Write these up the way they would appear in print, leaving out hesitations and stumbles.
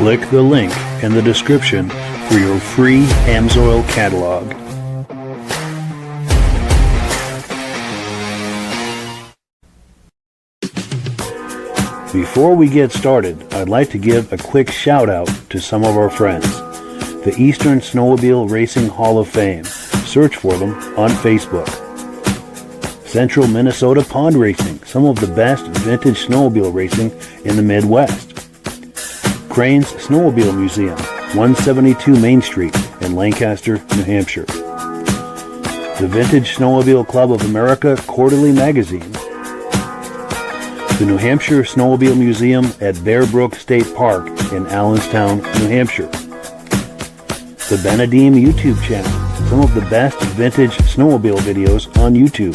Click the link in the description for your free Amsoil catalog. Before we get started, I'd like to give a quick shout out to some of our friends. The Eastern Snowmobile Racing Hall of Fame. Search for them on Facebook. Central Minnesota Pond Racing, some of the best vintage snowmobile racing in the Midwest. Crane's Snowmobile Museum, 172 Main Street in Lancaster, New Hampshire. The Vintage Snowmobile Club of America Quarterly Magazine. The New Hampshire Snowmobile Museum at Bear Brook State Park in Allenstown, New Hampshire. The Benedim YouTube channel, some of the best vintage snowmobile videos on YouTube.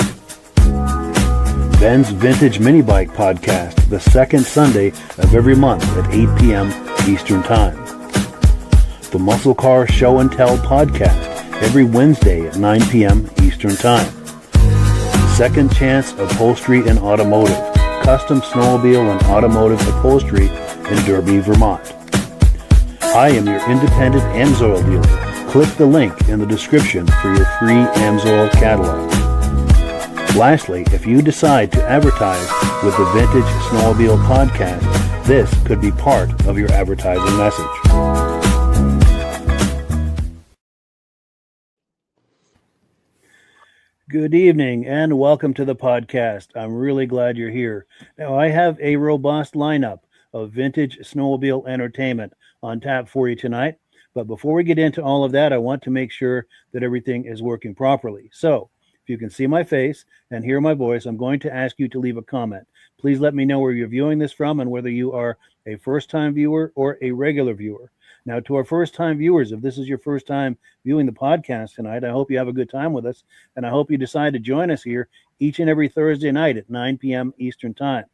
Ben's Vintage Mini Bike Podcast, the second Sunday of every month at 8 p.m. Eastern Time. The Muscle Car Show and Tell Podcast, every Wednesday at 9 p.m. Eastern Time. Second Chance Upholstery and Automotive, custom snowmobile and automotive upholstery in Derby, Vermont. I am your independent Amsoil dealer. Click the link in the description for your free Amsoil catalog. Lastly, if you decide to advertise with the Vintage Snowmobile Podcast, this could be part of your advertising message. Good evening and welcome to the podcast. I'm really glad you're here. Now, I have a robust lineup of vintage snowmobile entertainment on tap for you tonight. But before we get into all of that, I want to make sure that everything is working properly. So, if you can see my face and hear my voice, I'm going to ask you to leave a comment. Please let me know where you're viewing this from and whether you are a first-time viewer or a regular viewer. Now, to our first-time viewers, if this is your first time viewing the podcast tonight, I hope you have a good time with us, and I hope you decide to join us here each and every Thursday night at 9 p.m. Eastern Time.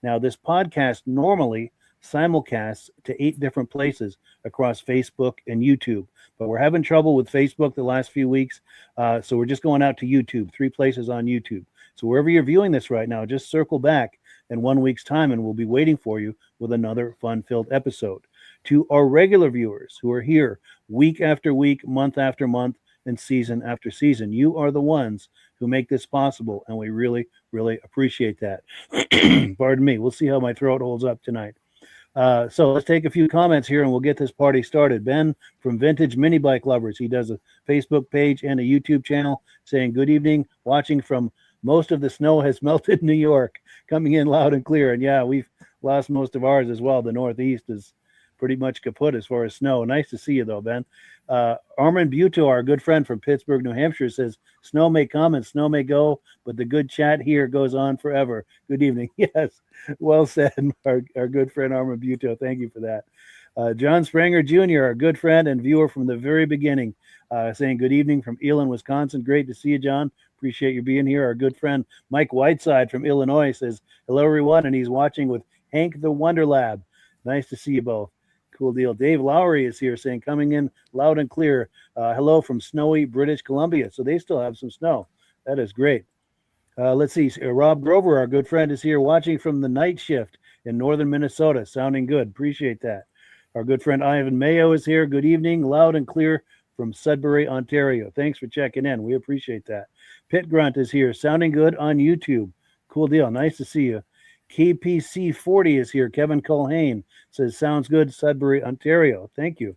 Now, this podcast normally simulcasts to 8 different places across Facebook and YouTube, but we're having trouble with Facebook the last few weeks, so we're just going out to YouTube, 3 places on YouTube. So wherever you're viewing this right now, just circle back in 1 week's time, and we'll be waiting for you with another fun-filled episode. To our regular viewers who are here week after week, month after month, and season after season, you are the ones who make this possible, and we really, really appreciate that. Pardon me. We'll see how my throat holds up tonight. So let's take a few comments here and we'll get this party started. Ben from Vintage Mini Bike Lovers. He does a Facebook page and a YouTube channel saying, good evening, watching from most of the snow has melted New York, coming in loud and clear. And yeah, we've lost most of ours as well. The Northeast is pretty much kaput as far as snow. Nice to see you though, Ben. Armin Buto, our good friend from Pittsburgh, New Hampshire, says, snow may come and snow may go, but the good chat here goes on forever. Good evening. Yes, well said, our good friend Armin Buto. Thank you for that. John Spranger Jr., our good friend and viewer from the very beginning, saying good evening from Elon, Wisconsin. Great to see you, John. Appreciate you being here. Our good friend Mike Whiteside from Illinois says, hello, everyone, and he's watching with Hank the Wonder Lab. Nice to see you both. Cool deal. Dave Lowry is here saying, coming in loud and clear. Hello from snowy British Columbia. So they still have some snow. That is great. Let's see. Rob Grover, our good friend, is here watching from the night shift in northern Minnesota. Sounding good. Appreciate that. Our good friend Ivan Mayo is here. Good evening. Loud and clear from Sudbury, Ontario. Thanks for checking in. We appreciate that. Pit Grunt is here. Sounding good on YouTube. Cool deal. Nice to see you. KPC40 is here. Kevin Culhane says, sounds good, Sudbury, Ontario. Thank you.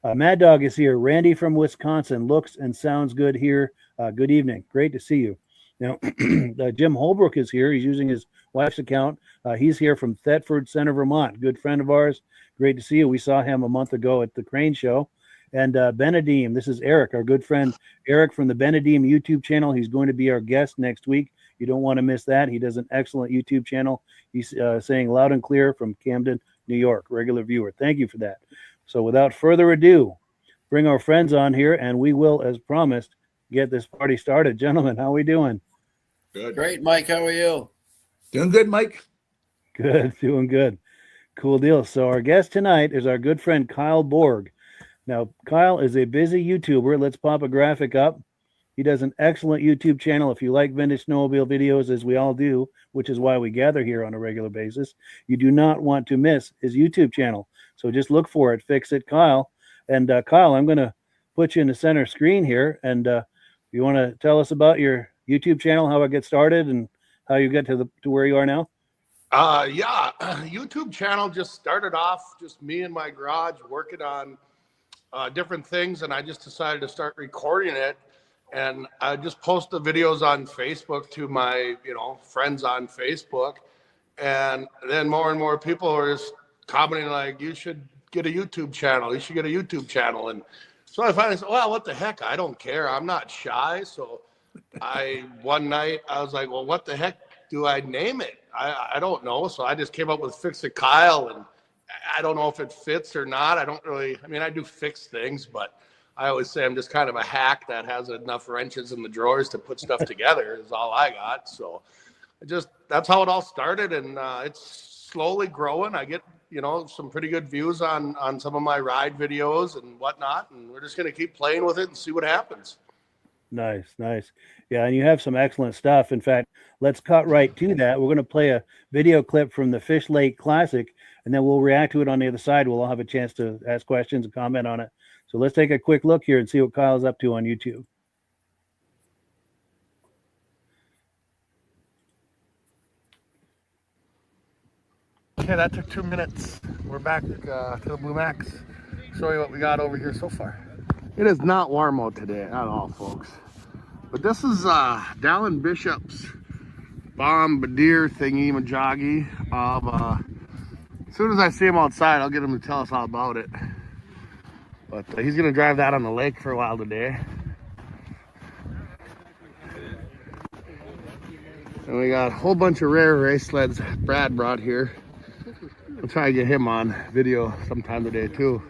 Mad Dog is here. Randy from Wisconsin. Looks and sounds good here. Good evening. Great to see you. Now, Jim Holbrook is here. He's using his wife's account. He's here from Thetford Center, Vermont. Good friend of ours. Great to see you. We saw him a month ago at the Crane Show. And Benedim, this is Eric, our good friend Eric from the Benedim YouTube channel. He's going to be our guest next week. You don't want to miss that. He does an excellent YouTube channel. He's saying loud and clear from Camden, New York, regular viewer. Thank you for that. So without further ado, bring our friends on here, and we will, as promised, get this party started. Gentlemen, how are we doing? Good. Great, Mike. How are you? Doing good, Mike. Good, doing good. Cool deal. So our guest tonight is our good friend Kyle Borg. Now, Kyle is a busy YouTuber. Let's pop a graphic up. He does an excellent YouTube channel. If you like vintage snowmobile videos, as we all do, which is why we gather here on a regular basis, you do not want to miss his YouTube channel. So just look for it, Fix It Kyle. And Kyle, I'm going to put you in the center screen here. And you want to tell us about your YouTube channel, how it gets started, and how you get to where you are now? Yeah, YouTube channel just started off just me in my garage working on different things, and I just decided to start recording it, and I just post the videos on Facebook to my friends on Facebook, and then more and more people are just commenting like, you should get a YouTube channel, and so I finally said, well, what the heck, I don't care, I'm not shy. So one night I was like, well, what the heck do I name it? I don't know. So I just came up with Fix It Kyle, and I don't know if it fits or not. I do fix things, but I always say I'm just kind of a hack that has enough wrenches in the drawers to put stuff together is all I got. So that's how it all started. And it's slowly growing. I get, some pretty good views on some of my ride videos and whatnot. And we're just going to keep playing with it and see what happens. Nice. Yeah, and you have some excellent stuff. In fact, let's cut right to that. We're going to play a video clip from the Fish Lake Classic, and then we'll react to it on the other side. We'll all have a chance to ask questions and comment on it. So let's take a quick look here and see what Kyle's up to on YouTube. Okay, that took 2 minutes. We're back to the Blue Max. Show you what we got over here so far. It is not warm out today at all, folks. But this is Dallin Bishop's bombardier thingy-majoggy. As soon as I see him outside, I'll get him to tell us all about it. But he's going to drive that on the lake for a while today. And we got a whole bunch of rare race sleds Brad brought here. We'll try to get him on video sometime today too.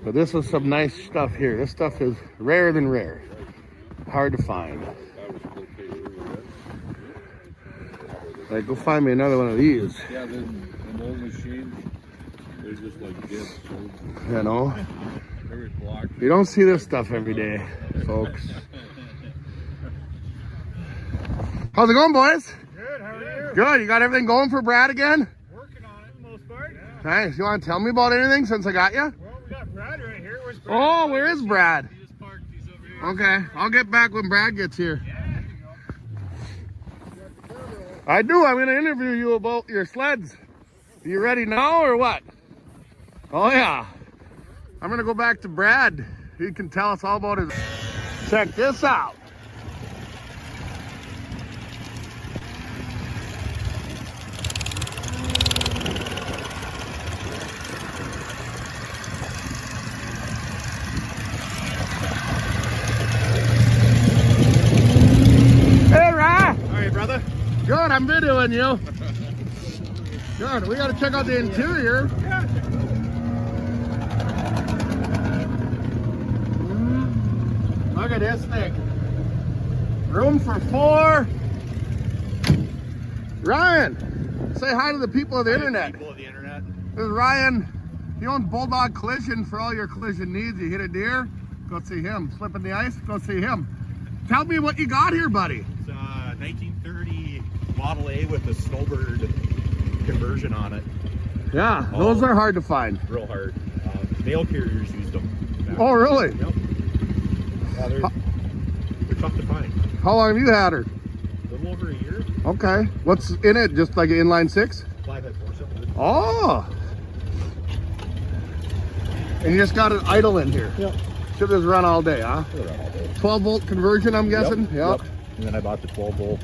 But this is some nice stuff here. This stuff is rarer than rare. Hard to find. Like, go find me another one of these. Yeah, then an old machine, they're just like this. You know? Every block. You don't see this stuff every day, folks. How's it going, boys? Good, how are you? Good. You got everything going for Brad again? Working on it for the most part. Yeah. Nice. You want to tell me about anything since I got you? Well, we got Brad right here. Where's Brad? Oh, where is Brad? He just parked. He's over here. Okay, I'll get back when Brad gets here. Yeah, there you go. I do. I'm going to interview you about your sleds. Are you ready now or what? Oh, yeah. I'm going to go back to Brad. He can tell us all about his... Check this out. Hey, Ryan. All right, brother. Good, I'm videoing you. Good, we got to check out the interior. Yeah. Look at this thing. Room for 4. Ryan, say hi to the people of the internet. People of the internet. This is Ryan. He owns Bulldog Collision for all your collision needs. You hit a deer, go see him. Slip in the ice, go see him. Tell me what you got here, buddy. It's a 1930 Model A with a Snowbird conversion on it. Yeah, those are hard to find. Real hard. Mail carriers used them. Oh, really? Yep. Yeah, they're tough to find. How long have you had her? A little over a year. Okay. What's in it? Just like an inline 6? 5x4 cylinder. Oh. And you just got an idle in here. Yep. Should just run all day, huh? They'll run all day. 12 volt conversion, I'm guessing? Yep. And then I bought the 12 volt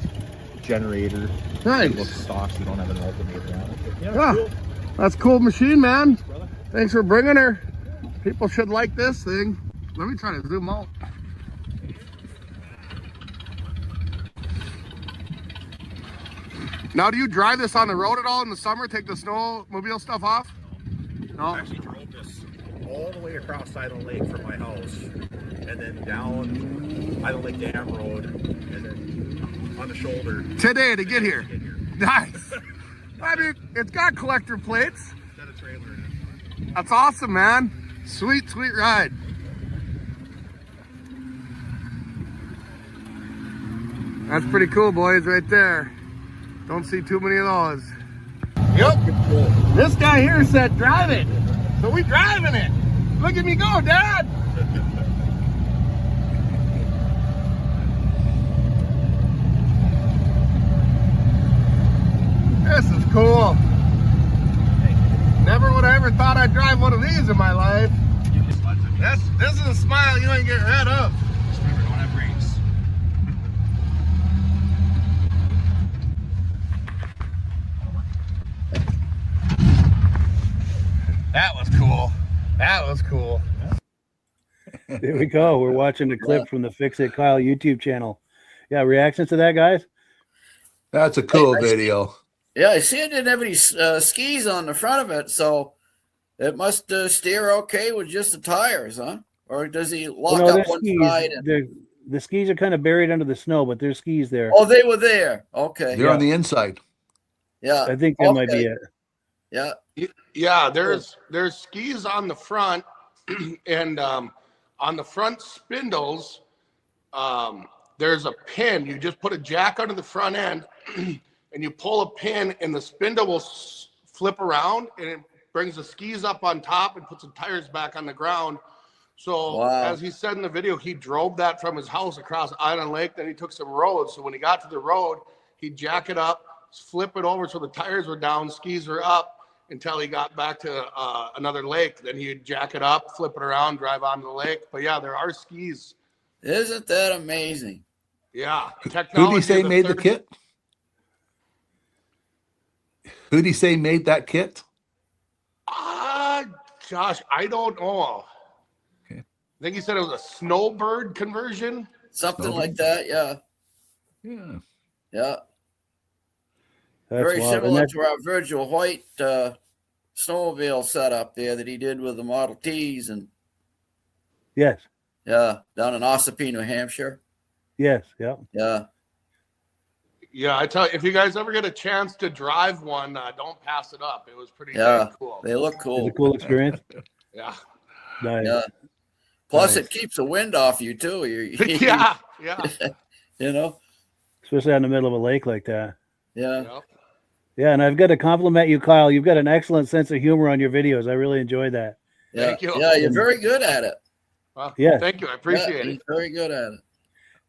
generator. Nice. It looks stock, so you don't have an alternator on it. But Yeah. cool. That's a cool machine, man. Brother. Thanks for bringing her. People should like this thing. Let me try to zoom out. Now, do you drive this on the road at all in the summer? Take the snowmobile stuff off? No. I actually drove this all the way across Island Lake from my house, and then down Island Lake Dam Road, and then on the shoulder. Today to get here. Nice. I mean, it's got collector plates. Got a trailer in it. That's awesome, man. Sweet, sweet ride. That's pretty cool, boys, right there. Don't see too many of those. Yep. This guy here said drive it. So we driving it. Look at me go, Dad. This is cool. Never would I ever thought I'd drive one of these in my life. This is a smile you ain't getting rid of. Just remember, don't have brakes. That was cool. That was cool. There we go. We're watching the clip from the Fix It Kyle YouTube channel. Yeah, reactions to that, guys? That's a cool video. Yeah, I see it didn't have any skis on the front of it, so it must steer okay with just the tires, huh? Or does he lock Well, no, up one skis. side? And... The skis are kind of buried under the snow, but there's skis there. Oh, they were there. Okay. They're on the inside. Yeah. I think that might be it. Yeah. Yeah, there's skis on the front, and on the front spindles, there's a pin. You just put a jack under the front end, and you pull a pin, and the spindle will flip around, and it brings the skis up on top and puts the tires back on the ground. So as he said in the video, he drove that from his house across Island Lake. Then he took some roads. So when he got to the road, he'd jack it up, flip it over so the tires were down, skis were up until he got back to another lake. Then he'd jack it up, flip it around, drive onto the lake. But yeah, there are skis. Isn't that amazing? Yeah. Who did he say made the kit? Who did he say made that kit? Gosh, I don't know. Okay. I think he said it was a snowbird conversion. Something like that, yeah. Yeah. Yeah. That's Very wild. similar to our Virgil White snowmobile setup there that he did with the Model Ts and Yes. down in Ossipee, New Hampshire. Yes. Yeah. Yeah. Yeah, I tell you, if you guys ever get a chance to drive one, don't pass it up. It was pretty damn cool. They look It's cool. a cool experience. Yeah. Nice. Yeah. Plus, Nice. it keeps the wind off you too. Yeah. You know. Especially out in the middle of a lake like that. Yeah. Yep. Yeah, and I've got to compliment you, Kyle. You've got an excellent sense of humor on your videos. I really enjoy that. Yeah. Thank you. Yeah, you're very good at it. Well, Yeah. Thank you. I appreciate He's it. very good at it.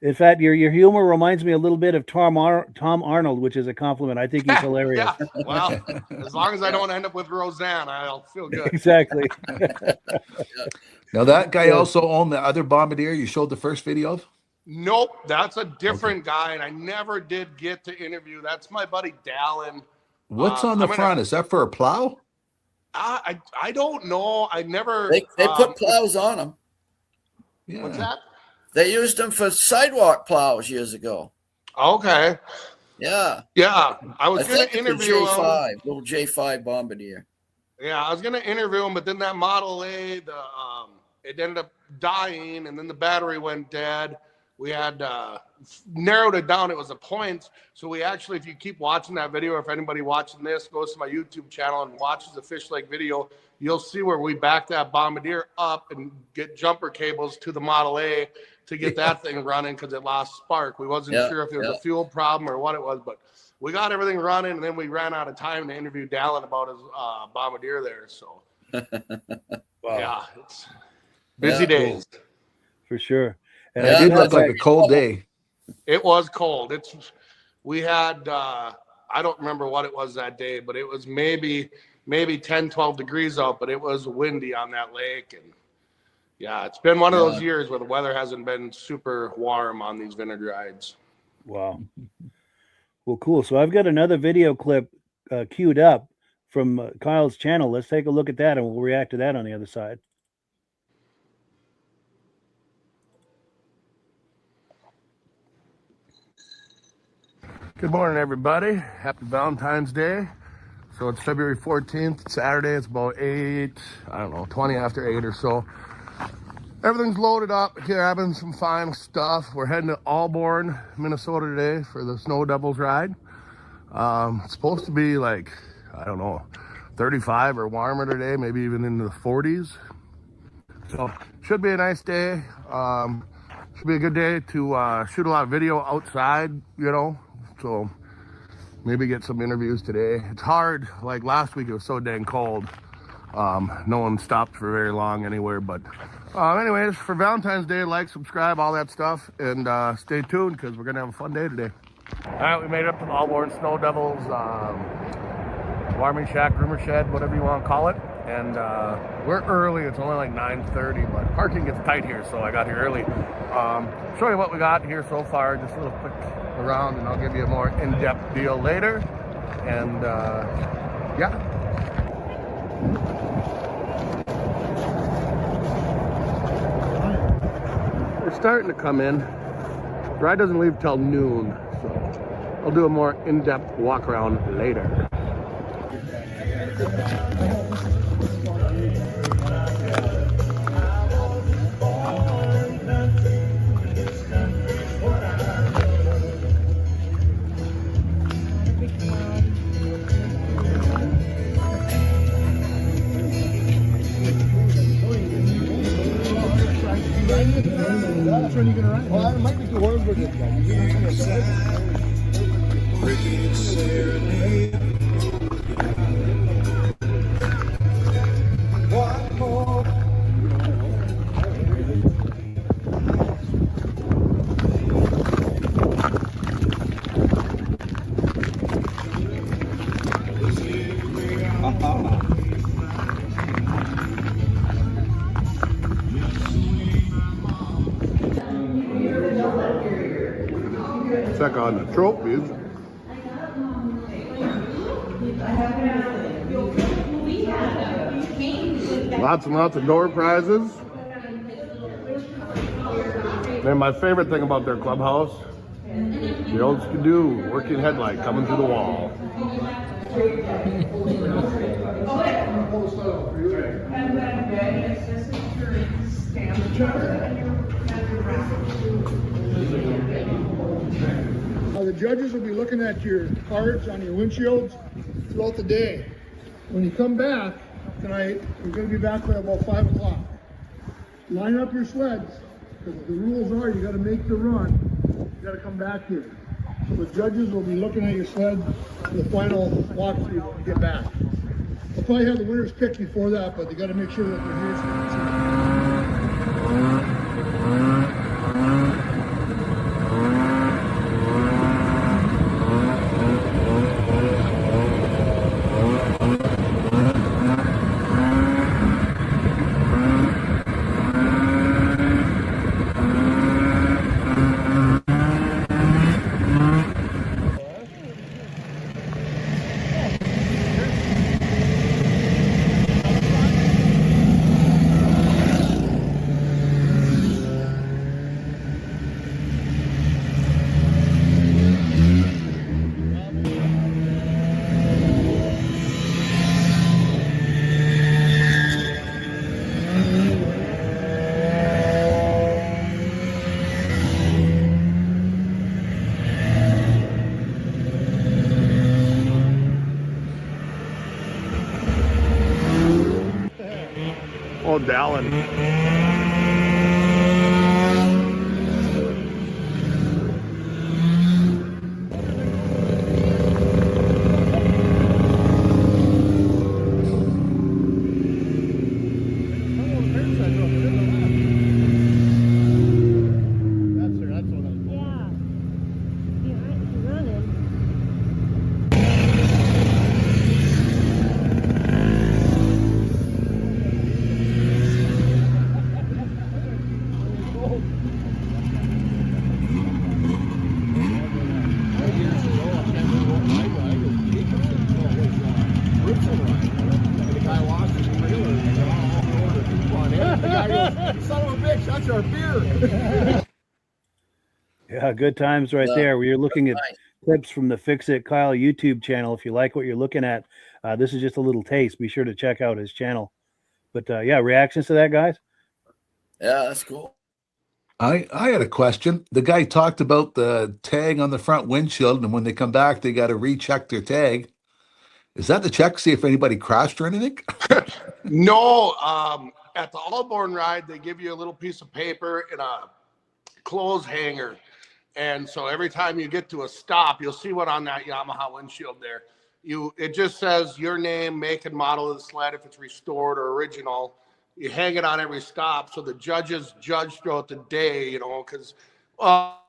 In fact, your humor reminds me a little bit of Tom Arnold, which is a compliment. I think he's hilarious. Yeah. Well, as long as I don't end up with Roseanne, I'll feel good. Exactly. Now that guy also owned the other bombardier you showed the first video of? Nope, that's a different guy, and I never did get to interview. That's my buddy Dallin. What's on the front? Is that for a plow? I don't know. I never. They put plows on them. Yeah. What's that? They used them for sidewalk plows years ago. Okay. Yeah. Yeah, I was going think to it's a interview him. J5, little J5 Bombardier. Yeah, I was going to interview him, but then that Model A, it ended up dying, and then the battery went dead. We had narrowed it down. It was a point. So we actually, if you keep watching that video, or if anybody watching this goes to my YouTube channel and watches the Fish Lake video, you'll see where we back that Bombardier up and get jumper cables to the Model A to get that thing running because it lost spark. We wasn't sure if it was a fuel problem or what it was, but we got everything running, and then we ran out of time to interview Dallin about his Bombardier there. So, yeah, it's busy days. For sure. And It did look like a cold day. It was cold. We had, I don't remember what it was that day, but it was maybe 10, 12 degrees out, but it was windy on that lake. And yeah, it's been one of those years where the weather hasn't been super warm on these vintage rides. Wow. Well, cool. So I've got another video clip queued up from Kyle's channel. Let's take a look at that and we'll react to that on the other side. Good morning, everybody. Happy Valentine's Day. So it's February 14th, Saturday. It's about 20 after 8 or so. Everything's loaded up, grabbing some final stuff. We're heading to Auburn, Minnesota today for the Snow Devils ride. It's supposed to be like, 35 or warmer today, maybe even into the 40s. So should be a nice day. Should be a good day to shoot a lot of video outside, so maybe get some interviews today. It's hard, like last week it was so dang cold. No one stopped for very long anywhere, but anyways, for Valentine's Day, like, subscribe, all that stuff, and stay tuned because we're gonna have a fun day today. All right, we made it up to the Allborn Snow Devils warming shack, groomer shed, whatever you want to call it. And we're early. It's only like 9:30, but parking gets tight here, so I got here early. Show you what we got here so far, just a little quick around, and I'll give you a more in-depth deal later. And yeah. We're starting to come in. Ride doesn't leave till noon, so I'll do a more in-depth walk around later. Which one are you gonna ride? Well, I might be the Warrenburg. Check on the trophies. Lots and lots of door prizes. And my favorite thing about their clubhouse, the old Skidoo working headlight coming through the wall. The judges will be looking at your cards on your windshields throughout the day. When you come back tonight, you're going to be back by about 5 o'clock. Line up your sleds, because the rules are you got to make the run. You got to come back here. So the judges will be looking at your sled for the final walkthrough when you get back. They'll probably have the winners picked before that, but they got to make sure that they're here. Oh, Dallin. Yeah, good times right there. We're looking at clips from the Fix It Kyle YouTube channel. If you like what you're looking at, this is just a little taste. Be sure to check out his channel. But yeah, reactions to that, guys? Yeah, that's cool. I had a question. The guy talked about the tag on the front windshield, and when they come back, they got to recheck their tag. Is that the check? See if anybody crashed or anything? No, at the Allborn ride, they give you a little piece of paper and a clothes hanger. And so every time you get to a stop, you'll see one on that Yamaha windshield there. it just says your name, make and model of the sled if it's restored or original. You hang it on every stop, so the judges judge throughout the day, because not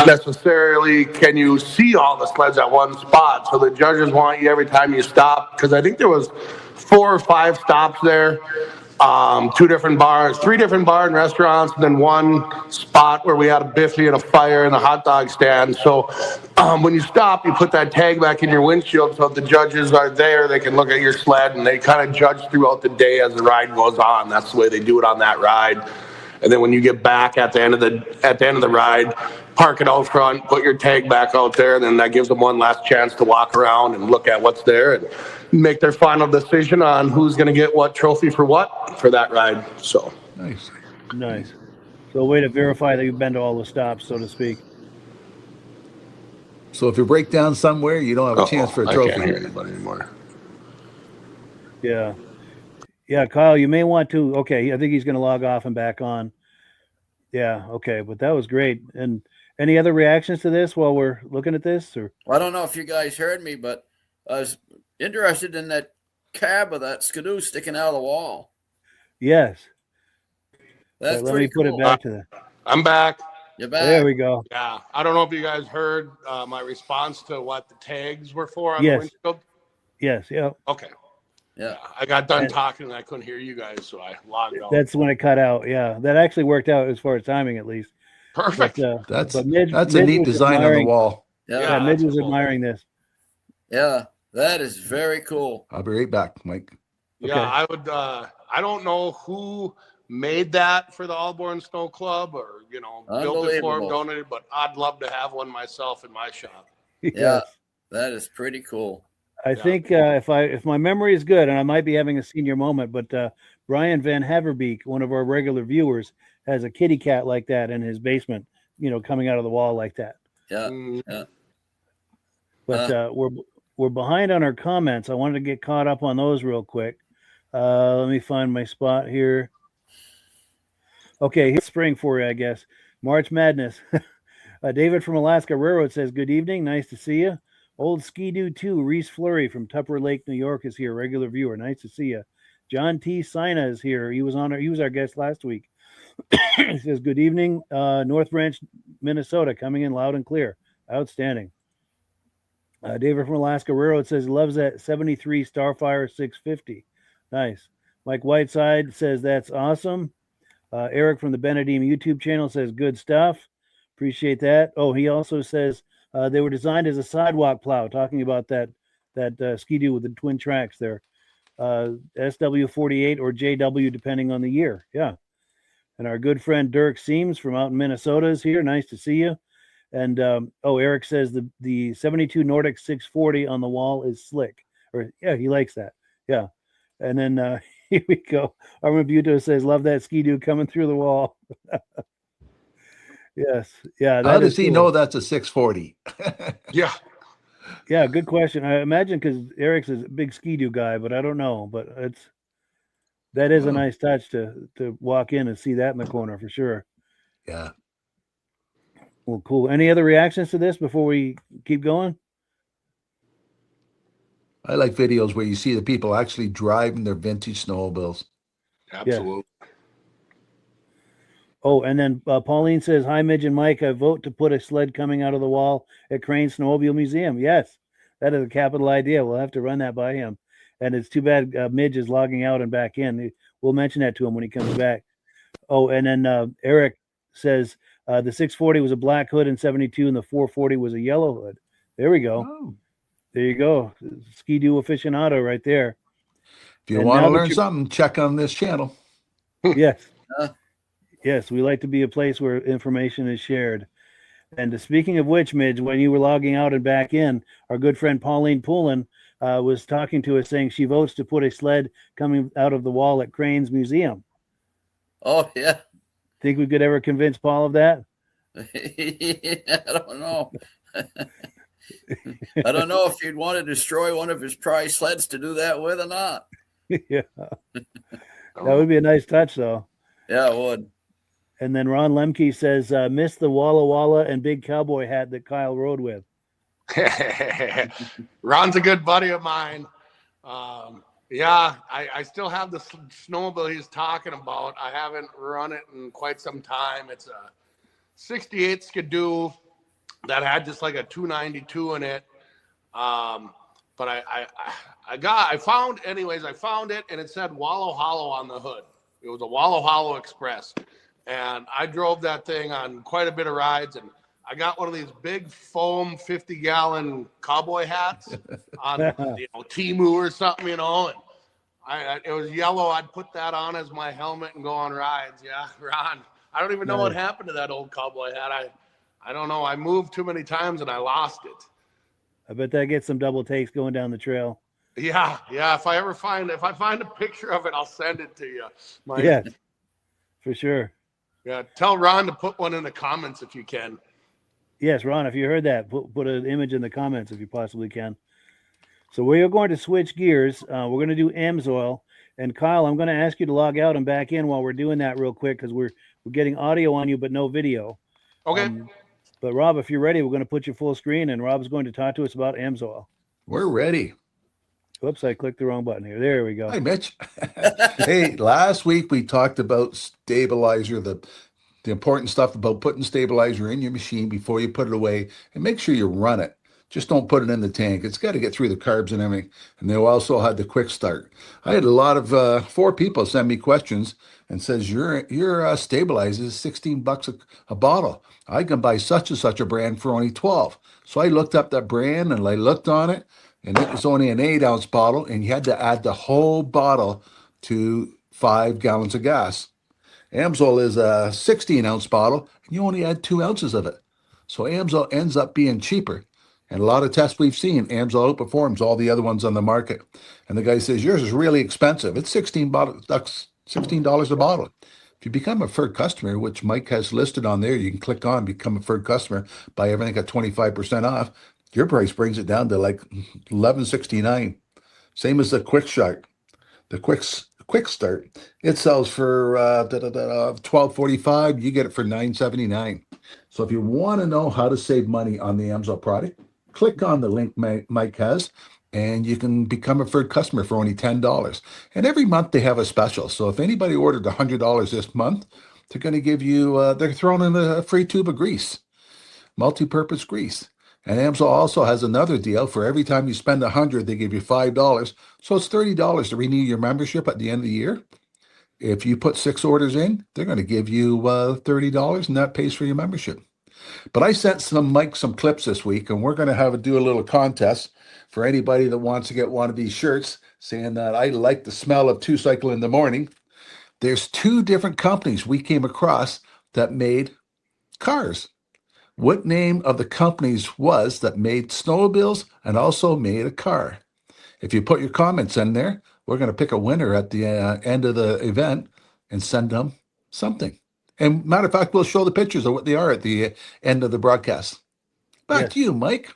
necessarily can you see all the sleds at one spot. So the judges want you every time you stop, because I think there was 4 or 5 stops there, 2 different bars, 3 different bar and restaurants, and then 1 spot where we had a biffy and a fire and a hot dog stand. So when you stop, you put that tag back in your windshield, so if the judges are there, they can look at your sled, and they kind of judge throughout the day as the ride goes on. That's the way they do it on that ride. And then when you get back at the end of the ride, park it out front, put your tag back out there, and then that gives them one last chance to walk around and look at what's there and make their final decision on who's going to get what trophy for that ride. So nice. So a way to verify that you've been to all the stops, so to speak. So if you break down somewhere, you don't have a chance for a trophy. I can't hear anybody anymore. Yeah, Kyle, you may want to. Okay, I think he's going to log off and back on. Yeah, okay, but that was great. And any other reactions to this while we're looking at this? Or I don't know if you guys heard me, but I was interested in that cab of that Skidoo sticking out of the wall. Yes. That's let me put it back to that. I'm back. You're back. There we go. Yeah, I don't know if you guys heard my response to what the tags were for on the windshield. Yes, yeah. Okay. Yeah, I got done talking and I couldn't hear you guys, so I logged out. That's when it cut out. Yeah, that actually worked out as far as timing, at least. Perfect. That's a neat design on the wall. Yeah, Midge was admiring this. Yeah, that is very cool. I'll be right back, Mike. Yeah, Okay. I would. I don't know who made that for the Allborn Snow Club, or built it for them, donated, but I'd love to have one myself in my shop. Yeah, that is pretty cool. I think if my memory is good, and I might be having a senior moment, but Brian Van Haverbeek, one of our regular viewers, has a kitty cat like that in his basement, coming out of the wall like that. Yeah. But we're behind on our comments. I wanted to get caught up on those real quick. Let me find my spot here. Okay, here's spring for you, I guess. March Madness. David from Alaska Railroad says, good evening. Nice to see you. Old Ski-Doo 2, Reese Flurry from Tupper Lake, New York is here. Regular viewer. Nice to see you. John T. Sina is here. He was our guest last week. He says, good evening. North Branch, Minnesota, coming in loud and clear. Outstanding. David from Alaska Railroad says he loves that 73 Starfire 650. Nice. Mike Whiteside says that's awesome. Eric from the Benedim YouTube channel says good stuff. Appreciate that. Oh, he also says they were designed as a sidewalk plow, talking about that Ski-Doo with the twin tracks there. SW48 or JW, depending on the year. Yeah. And our good friend Dirk Seams from out in Minnesota is here. Nice to see you. And Eric says the 72 Nordic 640 on the wall is slick. Yeah, he likes that. Yeah. And then here we go. Armin Buto says, love that Ski-Doo coming through the wall. Yes. Yeah. How does he know that's a 640? Yeah. Yeah. Good question. I imagine because Eric's a big Ski-Doo guy, but I don't know. But that is a nice touch to walk in and see that in the corner for sure. Yeah. Well, cool. Any other reactions to this before we keep going? I like videos where you see the people actually driving their vintage snowmobiles. Absolutely. Yeah. Oh, and then Pauline says, hi, Midge and Mike. I vote to put a sled coming out of the wall at Crane Snowmobile Museum. Yes, that is a capital idea. We'll have to run that by him. And it's too bad Midge is logging out and back in. We'll mention that to him when he comes back. Oh, and then Eric says the 640 was a black hood in 72 and the 440 was a yellow hood. There we go. Oh. There you go. Ski-Doo aficionado right there. If you want to learn something, check on this channel. Yes. Yes, we like to be a place where information is shared. And speaking of which, Midge, when you were logging out and back in, our good friend Pauline Poulin was talking to us saying she votes to put a sled coming out of the wall at Crane's Museum. Oh, yeah. Think we could ever convince Paul of that? I don't know. I don't know if you'd want to destroy one of his prize sleds to do that with or not. Yeah. That would be a nice touch, though. Yeah, it would. And then Ron Lemke says, miss the Walla Walla and big cowboy hat that Kyle rode with. Ron's a good buddy of mine. Yeah, I still have the snowmobile he's talking about. I haven't run it in quite some time. It's a 68 Skidoo that had just like a 292 in it. But I found it, and it said Wallow Hollow on the hood. It was a Wallow Hollow Express. And I drove that thing on quite a bit of rides, and I got one of these big foam 50-gallon cowboy hats on Temu or something, and it was yellow. I'd put that on as my helmet and go on rides. Yeah, Ron, I don't even know what happened to that old cowboy hat. I don't know. I moved too many times and I lost it. I bet that gets some double takes going down the trail. Yeah. If I find a picture of it, I'll send it to you. Yeah, for sure. Yeah, tell Ron to put one in the comments if you can. Yes, Ron, if you heard that, put an image in the comments if you possibly can. So we are going to switch gears. We're going to do AMSOIL. And Kyle, I'm going to ask you to log out and back in while we're doing that real quick, because we're getting audio on you but no video. Okay. But Rob, if you're ready, we're going to put you full screen, and Rob's going to talk to us about AMSOIL. We're ready. Whoops, I clicked the wrong button here. There we go. Hi, Mitch. Hey, last week we talked about stabilizer, the important stuff about putting stabilizer in your machine before you put it away, and make sure you run it. Just don't put it in the tank. It's got to get through the carbs and everything. And they also had the quick start. I had a lot of 4 people send me questions and says, your stabilizer is $16 a bottle. I can buy such and such a brand for only 12. So I looked up that brand and I looked on it, and it was only an 8-ounce bottle, and you had to add the whole bottle to 5 gallons of gas. AMSOIL is a 16-ounce bottle, and you only add 2 ounces of it. So AMSOIL ends up being cheaper. And a lot of tests we've seen, AMSOIL outperforms all the other ones on the market. And the guy says, yours is really expensive. It's $16 a bottle. If you become a preferred customer, which Mike has listed on there, you can click on Become a Preferred Customer, buy everything at 25% off. Your price brings it down to like $11.69. Same as the Quick Start. The Quick Start, it sells for $12.45. You get it for $9.79. So if you want to know how to save money on the AMSOIL product, click on the link Mike has, and you can become a preferred customer for only $10. And every month they have a special. So if anybody ordered $100 this month, they're going to give you, they're throwing in a free tube of grease, multi-purpose grease. And AMSOIL also has another deal. For every time you spend $100, they give you $5. So it's $30 to renew your membership at the end of the year. If you put 6 orders in, they're going to give you $30, and that pays for your membership. But I sent Mike some clips this week, and we're going to do a little contest for anybody that wants to get one of these shirts saying that I like the smell of 2-cycle in the morning. There's 2 different companies we came across that made cars. What name of the companies was that made snowmobiles and also made a car? If you put your comments in there, we're going to pick a winner at the end of the event and send them something. And matter of fact, we'll show the pictures of what they are at the end of the broadcast. Back to you, Mike.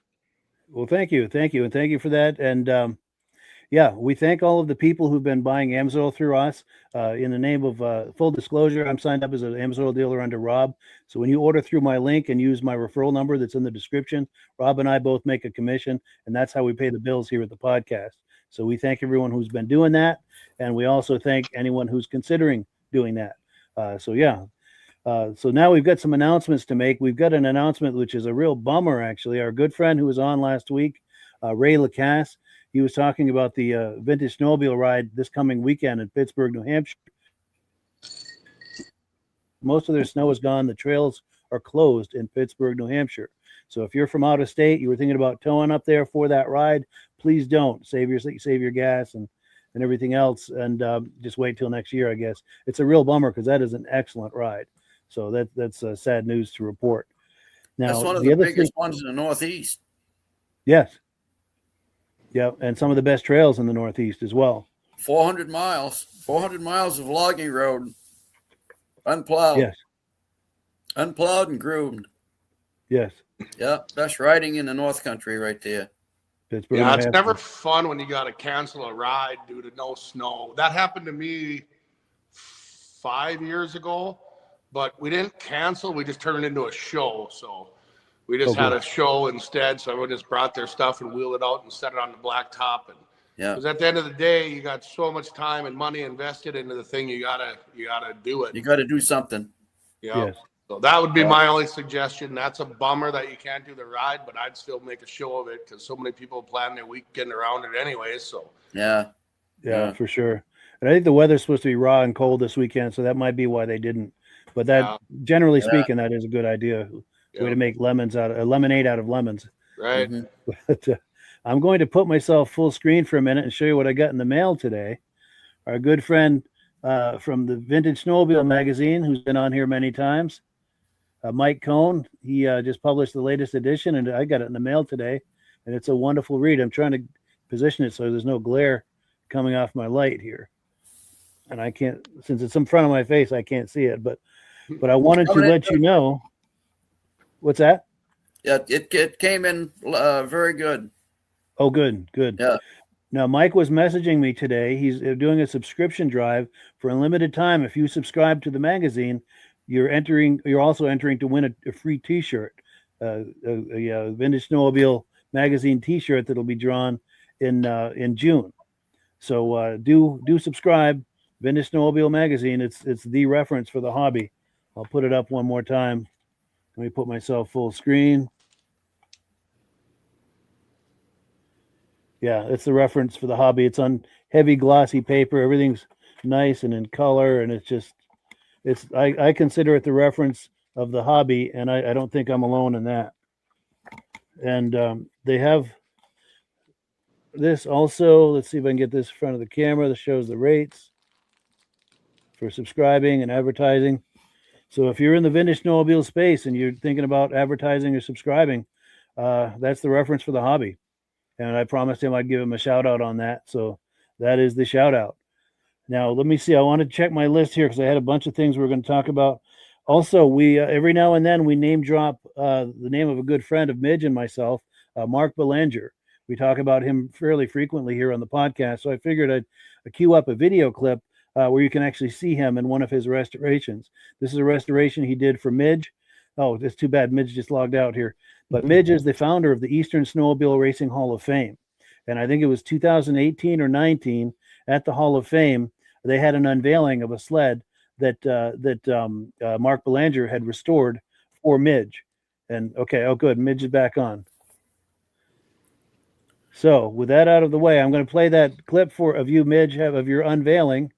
Well, thank you. And thank you for that. And we thank all of the people who've been buying AMSOIL through us. In the name of full disclosure, I'm signed up as an AMSOIL dealer under Rob. So when you order through my link and use my referral number that's in the description, Rob and I both make a commission, and that's how we pay the bills here at the podcast. So we thank everyone who's been doing that, and we also thank anyone who's considering doing that. So now we've got some announcements to make. We've got an announcement which is a real bummer, actually. Our good friend who was on last week, Ray Lacasse, he was talking about the Vintage Snowmobile ride this coming weekend in Pittsburgh, New Hampshire. Most of their snow is gone. The trails are closed in Pittsburgh, New Hampshire. So if you're from out of state, you were thinking about towing up there for that ride, please don't. Save your gas and everything else, and just wait till next year, I guess. It's a real bummer because that is an excellent ride. So that's sad news to report. Now, that's one of the biggest ones in the Northeast. Yes. Yeah, and some of the best trails in the Northeast as well. 400 miles of logging road, unplowed. Yes. Unplowed and groomed. Yes. Yeah, best riding in the North Country right there. Pittsburgh, yeah, it's never fun when you got to cancel a ride due to no snow. That happened to me 5 years ago. but we didn't cancel. We just turned it into a show. So we just had a show instead. So everyone just brought their stuff and wheeled it out and set it on the blacktop. And because at the end of the day, you got so much time and money invested into the thing. You gotta do it. You got to do something. Yeah. Yes. So that would be my only suggestion. That's a bummer that you can't do the ride, but I'd still make a show of it because so many people plan their weekend around it anyway. So yeah, for sure. And I think the weather's supposed to be raw and cold this weekend, so that might be why they didn't. But that, generally speaking, that is a good idea. Way to make lemonade out of lemons. Right. But, I'm going to put myself full screen for a minute and show you what I got in the mail today. Our good friend from the Vintage Snowmobile magazine, who's been on here many times, Mike Cohn, he just published the latest edition, and I got it in the mail today, and it's a wonderful read. I'm trying to position it so there's no glare coming off my light here, and I can't, since it's in front of my face, I can't see it, but I wanted to let you know. What's that? Yeah, it came in very good. Oh, good. Yeah. Now, Mike was messaging me today. He's doing a subscription drive for a limited time. If you subscribe to the magazine, you're also entering to win a free T-shirt, a Vintage Snowmobile magazine T-shirt that'll be drawn in June. So do subscribe. Vintage Snowmobile magazine. It's the reference for the hobby. I'll put it up one more time. Let me put myself full screen. Yeah, it's the reference for the hobby. It's on heavy glossy paper. Everything's nice and in color, and I consider it the reference of the hobby, and I don't think I'm alone in that. And they have this also. Let's see if I can get this in front of the camera. That shows the rates for subscribing and advertising. So if you're in the Vintage Snowmobile space and you're thinking about advertising or subscribing, that's the reference for the hobby. And I promised him I'd give him a shout out on that. So that is the shout out. Now, let me see. I want to check my list here because I had a bunch of things we're going to talk about. Also, we every now and then we name drop the name of a good friend of Midge and myself, Mark Belanger. We talk about him fairly frequently here on the podcast. So I figured I'd queue up a video clip where you can actually see him in one of his restorations. This is a restoration he did for Midge. Oh, it's too bad Midge just logged out here. But Midge is the founder of the Eastern Snowmobile Racing Hall of Fame. And I think it was 2018 or 19 at the Hall of Fame, they had an unveiling of a sled that Mark Belanger had restored for Midge. And good. Midge is back on. So with that out of the way, I'm going to play that clip of you, Midge, of your unveiling.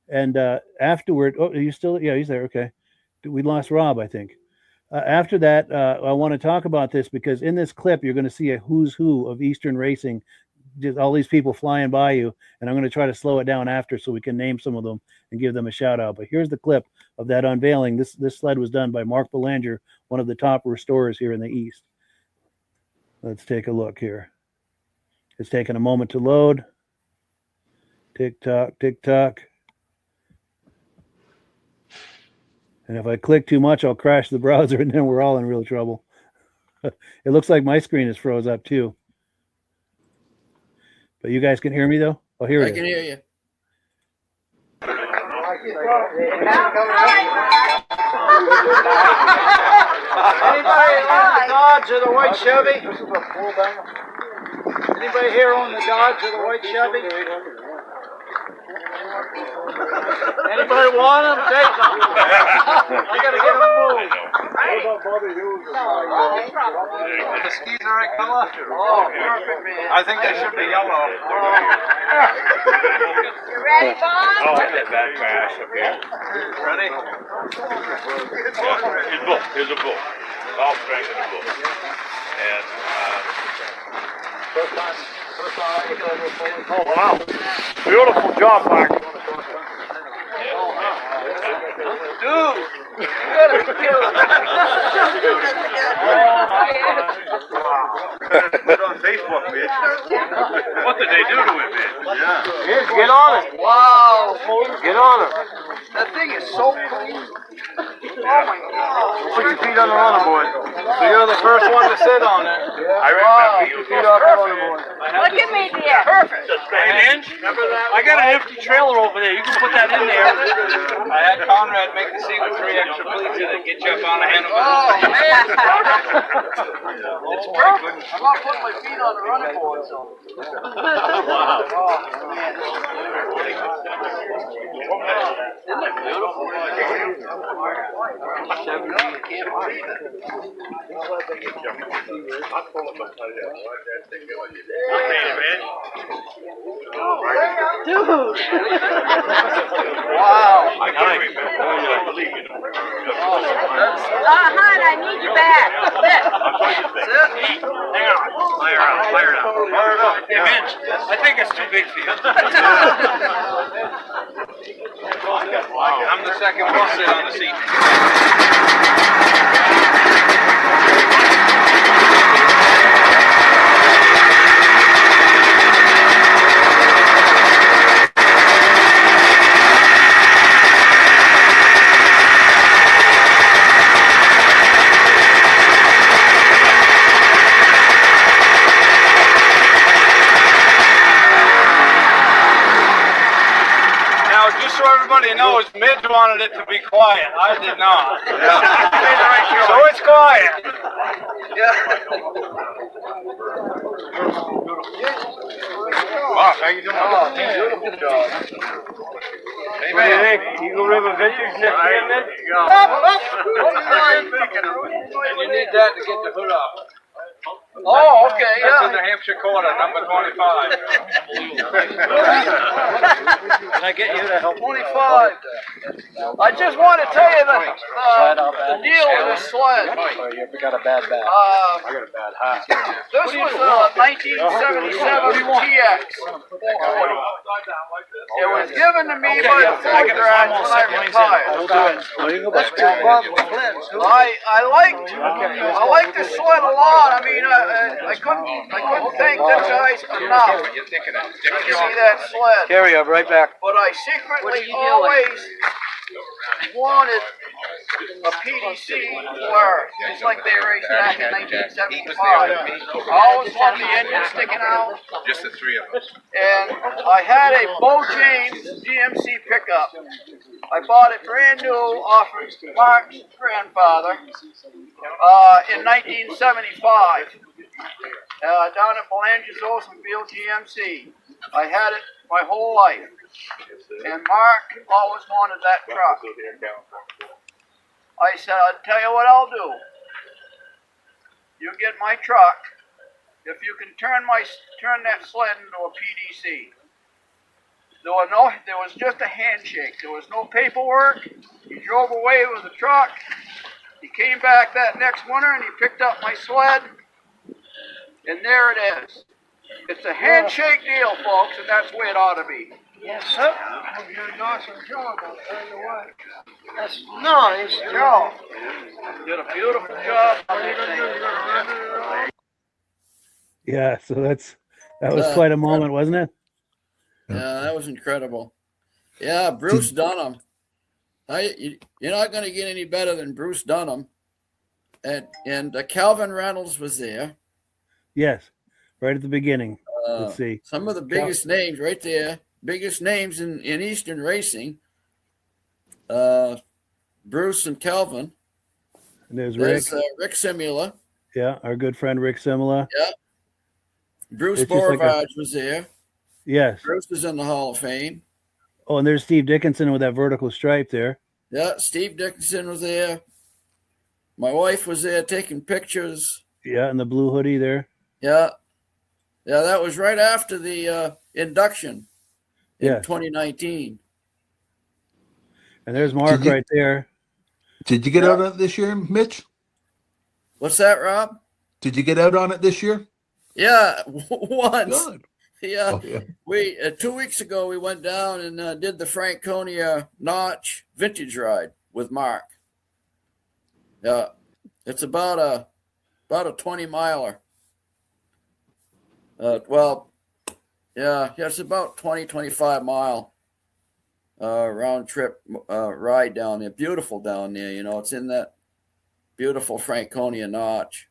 And afterward, are you still? Yeah, he's there. Okay. We lost Rob, I think. After that, I want to talk about this because in this clip, you're going to see a who's who of Eastern racing, just all these people flying by you. And I'm going to try to slow it down after so we can name some of them and give them a shout out. But here's the clip of that unveiling. This sled was done by Mark Belanger, one of the top restorers here in the East. Let's take a look here. It's taking a moment to load. Tick tock, tick tock. And if I click too much, I'll crash the browser, and then we're all in real trouble. It looks like my screen is froze up too. But you guys can hear me though? Oh, here it is. I can hear you. Anybody own the Dodge or the white Chevy? Anybody here own the Dodge or the white Chevy? Anybody want them? Take them. I gotta get them moved. The skis are right color? Oh, perfect, man. I think they should be yellow. You ready, Bob? Oh, that bad crash up here. Ready? Here's a book. All strength in the book. And oh wow. Beautiful job, Mark. Dude, you gotta be kidding. Put it on Facebook, Mitch. What did they do to it, man? Yeah. Here, get on it. Wow. Get on it. That thing is so clean. Oh my God. Put your feet on the runner board. So you're the first one to sit on it. I remember you. Look at me, dear. Perfect. I got an empty trailer over there. You can put that in there. I had Conrad make the seat with 3 extra plates in it. Get you up on the handle. Oh, man. It's perfect. I'm not putting my feet on the running board, so. Wow. Isn't it beautiful? Dude. Wow. I can't remember. I believe you. Hon, I need you back. Sit. Hang on. Fire it up. Hey, Vince, I think it's too big for you. I'm the second one sit on the seat. Just so everybody knows, Midge wanted it to be quiet. I did not. So it's quiet. Wow, how you doing? Beautiful job. Hey, man. Eagle River Vintage next year, Mitch? And you need that to get the hood off. Oh, okay, That's in yeah. New Hampshire quarter, number 25. Can I get you to help? 25. I just want to tell you the deal with this sled. You got a bad back. I got a bad hat. This was a 1977 TX 440. It was given to me by the Ford garage when I retired. I liked the sled a lot. I mean, I couldn't thank them guys enough. You're thinking of See that sled. Carry up right back. But I secretly always wanted a PDC wire, just like they raced back in 1975. I always wanted the engine sticking out. just the three of us. And I had a Bo James GMC pickup. I bought it brand new off of Mark's grandfather in 1975 down at Belanger's Olsenfield GMC. I had it my whole life. And Mark always wanted that truck. I said, I'll tell you what I'll do. You get my truck if you can turn that sled into a PDC. There was just a handshake. There was no paperwork. He drove away with the truck. He came back that next winter and he picked up my sled. And there it is. It's a handshake deal, folks, and that's the way it ought to be. Yes, sir. You did an awesome job, I'll tell you what. That's nice job. Did a beautiful job. Yeah, so that was quite a moment, wasn't it? Yeah, that was incredible. Yeah, Bruce Dunham. You're not going to get any better than Bruce Dunham. And Calvin Reynolds was there. Yes, right at the beginning. Let's see. Some of the biggest names right there. Biggest names in Eastern racing. Bruce and Calvin. And there's Rick. Rick Simula. Yeah, our good friend Rick Simula. Yeah. Bruce It's just like Borovage was there. Yes. Bruce was in the Hall of Fame. Oh, and there's Steve Dickinson with that vertical stripe there. Yeah, Steve Dickinson was there. My wife was there taking pictures. Yeah, and the blue hoodie there. Yeah. Yeah, that was right after the induction in 2019. And there's Mark right there. Did you get out on it this year, Mitch? What's that, Rob? Did you get out on it this year? Yeah, once. Good. Yeah. Oh, yeah. We 2 weeks ago we went down and did the Franconia Notch vintage ride with Mark. Yeah, it's about a 20-miler. It's about 25 mile round trip ride down there. Beautiful down there, it's in that beautiful Franconia Notch.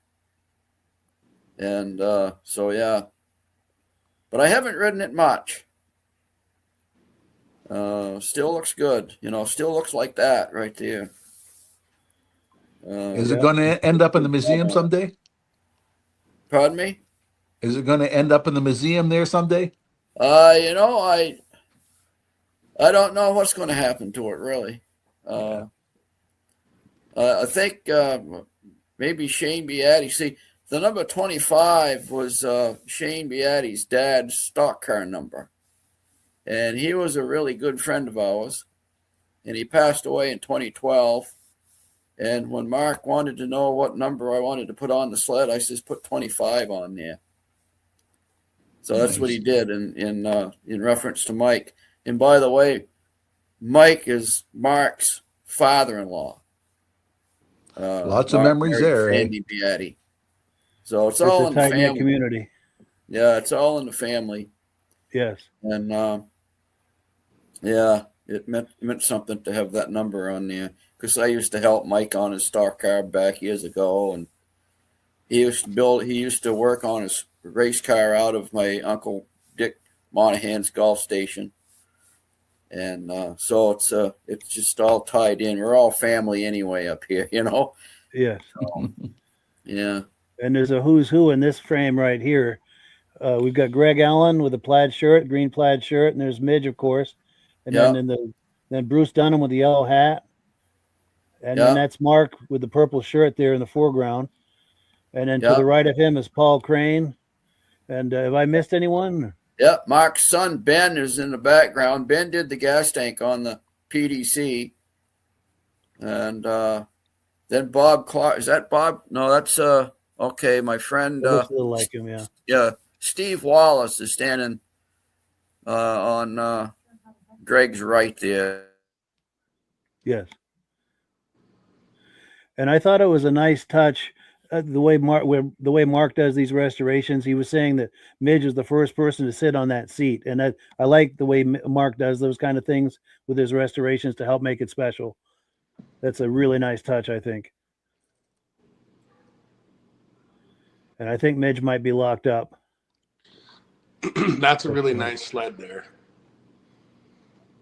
And so, yeah. But I haven't ridden it much. Still looks good. Still looks like that right there. Is it going to end up in the museum someday? Pardon me? Is it going to end up in the museum there someday? I don't know what's going to happen to it, really. I think maybe Shane Beatty. See, the number 25 was Shane Beatty's dad's stock car number. And he was a really good friend of ours. And he passed away in 2012. And when Mark wanted to know what number I wanted to put on the sled, I says, put 25 on there. So that's what he did in reference to Mike. And by the way, Mike is Mark's father-in-law. Lots of memories there. Andy Beatty. So it's all in the family. Community. Yeah, it's all in the family. Yes. And yeah, it meant something to have that number on there, because I used to help Mike on his stock car back years ago, and he used to work on his race car out of my Uncle Dick Monahan's golf station. And so it's just all tied in. We're all family anyway up here, Yes. So, yeah. And there's a who's who in this frame right here. We've got Greg Allen with a plaid shirt, green plaid shirt, and there's Midge, of course. And then Bruce Dunham with the yellow hat. And then that's Mark with the purple shirt there in the foreground. And then to the right of him is Paul Crane. And have I missed anyone? Yeah, Mark's son, Ben, is in the background. Ben did the gas tank on the PDC. And then Bob Clark. Is that Bob? No, that's okay, my friend. Looks a little like him, yeah. Yeah, Steve Wallace is standing on Greg's right there. Yes. And I thought it was a nice touch. The way Mark does these restorations, he was saying that Midge is the first person to sit on that seat, and I like the way Mark does those kind of things with his restorations to help make it special. That's a really nice touch, I think. And I think Midge might be locked up. That's a really nice sled there.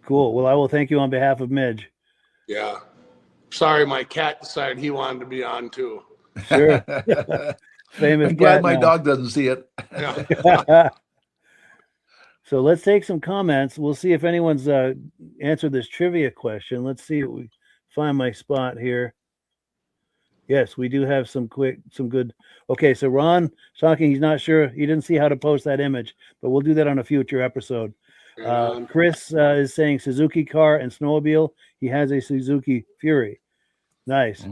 Cool. Well, I will thank you on behalf of Midge. Yeah. Sorry, my cat decided he wanted to be on too. Sure. Famous. I'm glad my dog doesn't see it. Yeah. So let's take some comments. We'll see if anyone's answered this trivia question. Let's see if we find my spot here. Yes, we do have some good. Okay, so Ron talking. He's not sure. He didn't see how to post that image, but we'll do that on a future episode. Chris is saying Suzuki car and snowmobile. He has a Suzuki Fury. Nice.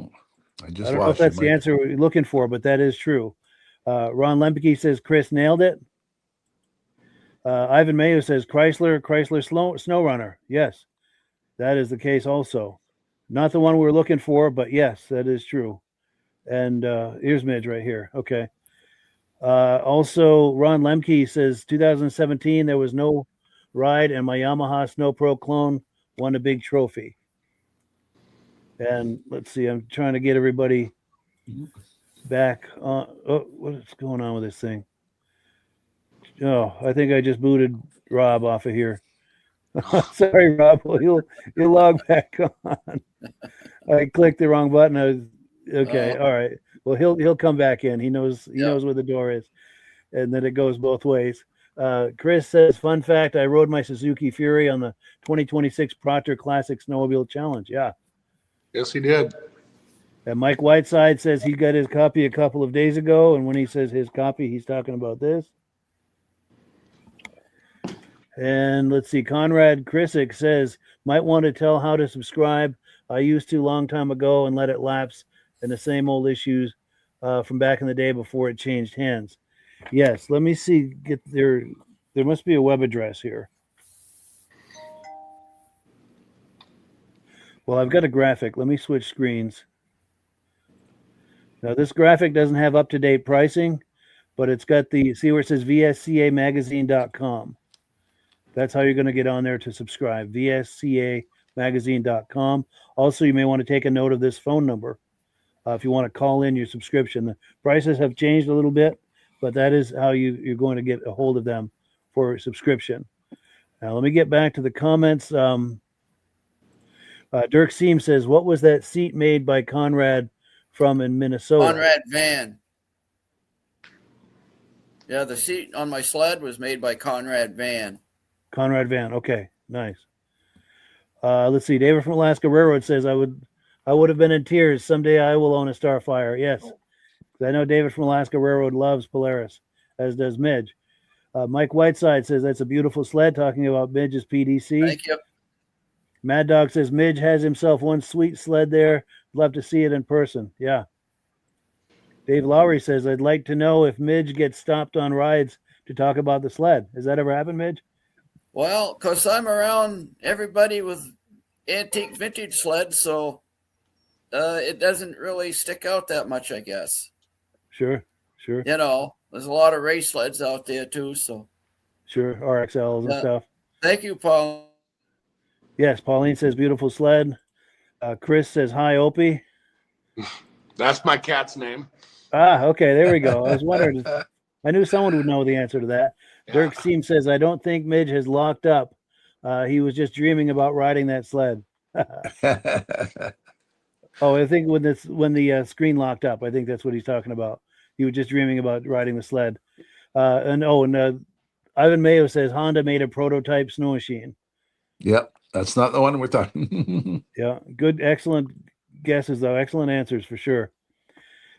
I don't know if that's the answer we're looking for, but that is true. Ron Lempke says Chris nailed it. Ivan Mayo says Chrysler SnowRunner. Yes, that is the case also. Not the one we're looking for, but yes, that is true. And here's Midge right here. Okay. Also, Ron Lemke says 2017, there was no ride, and my Yamaha Snow Pro clone won a big trophy. And let's see, I'm trying to get everybody back on. Oh, what's going on with this thing? Oh, I think I just booted Rob off of here. Sorry, Rob. Well, you'll log back on. I clicked the wrong button. Okay. All right. Well, he'll come back in. He knows where the door is, and then it goes both ways. Chris says, fun fact, I rode my Suzuki Fury on the 2026 Proctor Classic Snowmobile Challenge. Yeah. Yes, he did. And Mike Whiteside says he got his copy a couple of days ago, and when he says his copy, he's talking about this. And let's see, Conrad Krisick says, might want to tell how to subscribe. I used to long time ago and let it lapse, and the same old issues from back in the day before it changed hands. Yes, let me see. There must be a web address here. Well, I've got a graphic. Let me switch screens. Now, this graphic doesn't have up-to-date pricing, but it's got see where it says vscamagazine.com. That's how you're going to get on there to subscribe, vscamagazine.com. Also, you may want to take a note of this phone number if you want to call in your subscription. The prices have changed a little bit, but that is how you're going to get a hold of them for a subscription. Now, let me get back to the comments. Dirk Seam says, what was that seat made by Conrad from in Minnesota? Conrad van. Yeah, the seat on my sled was made by Conrad van. Conrad van. Okay, nice. Let's see. David from Alaska Railroad says, I would have been in tears. Someday I will own a Starfire. Yes. I know David from Alaska Railroad loves Polaris, as does Midge. Mike Whiteside says, that's a beautiful sled, talking about Midge's PDC. Thank you. Mad Dog says, Midge has himself one sweet sled there. Love to see it in person. Yeah. Dave Lowry says, I'd like to know if Midge gets stopped on rides to talk about the sled. Has that ever happened, Midge? Well, because I'm around everybody with antique vintage sleds, so it doesn't really stick out that much, I guess. Sure. You know, there's a lot of race sleds out there too, so. Sure, RXLs and stuff. Thank you, Paul. Yes, Pauline says, beautiful sled. Chris says, hi, Opie. That's my cat's name. Ah, okay, there we go. I was wondering. I knew someone would know the answer to that. Yeah. Dirk Seam says, I don't think Midge has locked up. He was just dreaming about riding that sled. Oh, I think when the screen locked up, I think that's what he's talking about. He was just dreaming about riding the sled. And Ivan Mayo says, Honda made a prototype snow machine. Yep, that's not the one we're talking. Yeah, good, excellent guesses, though. Excellent answers for sure.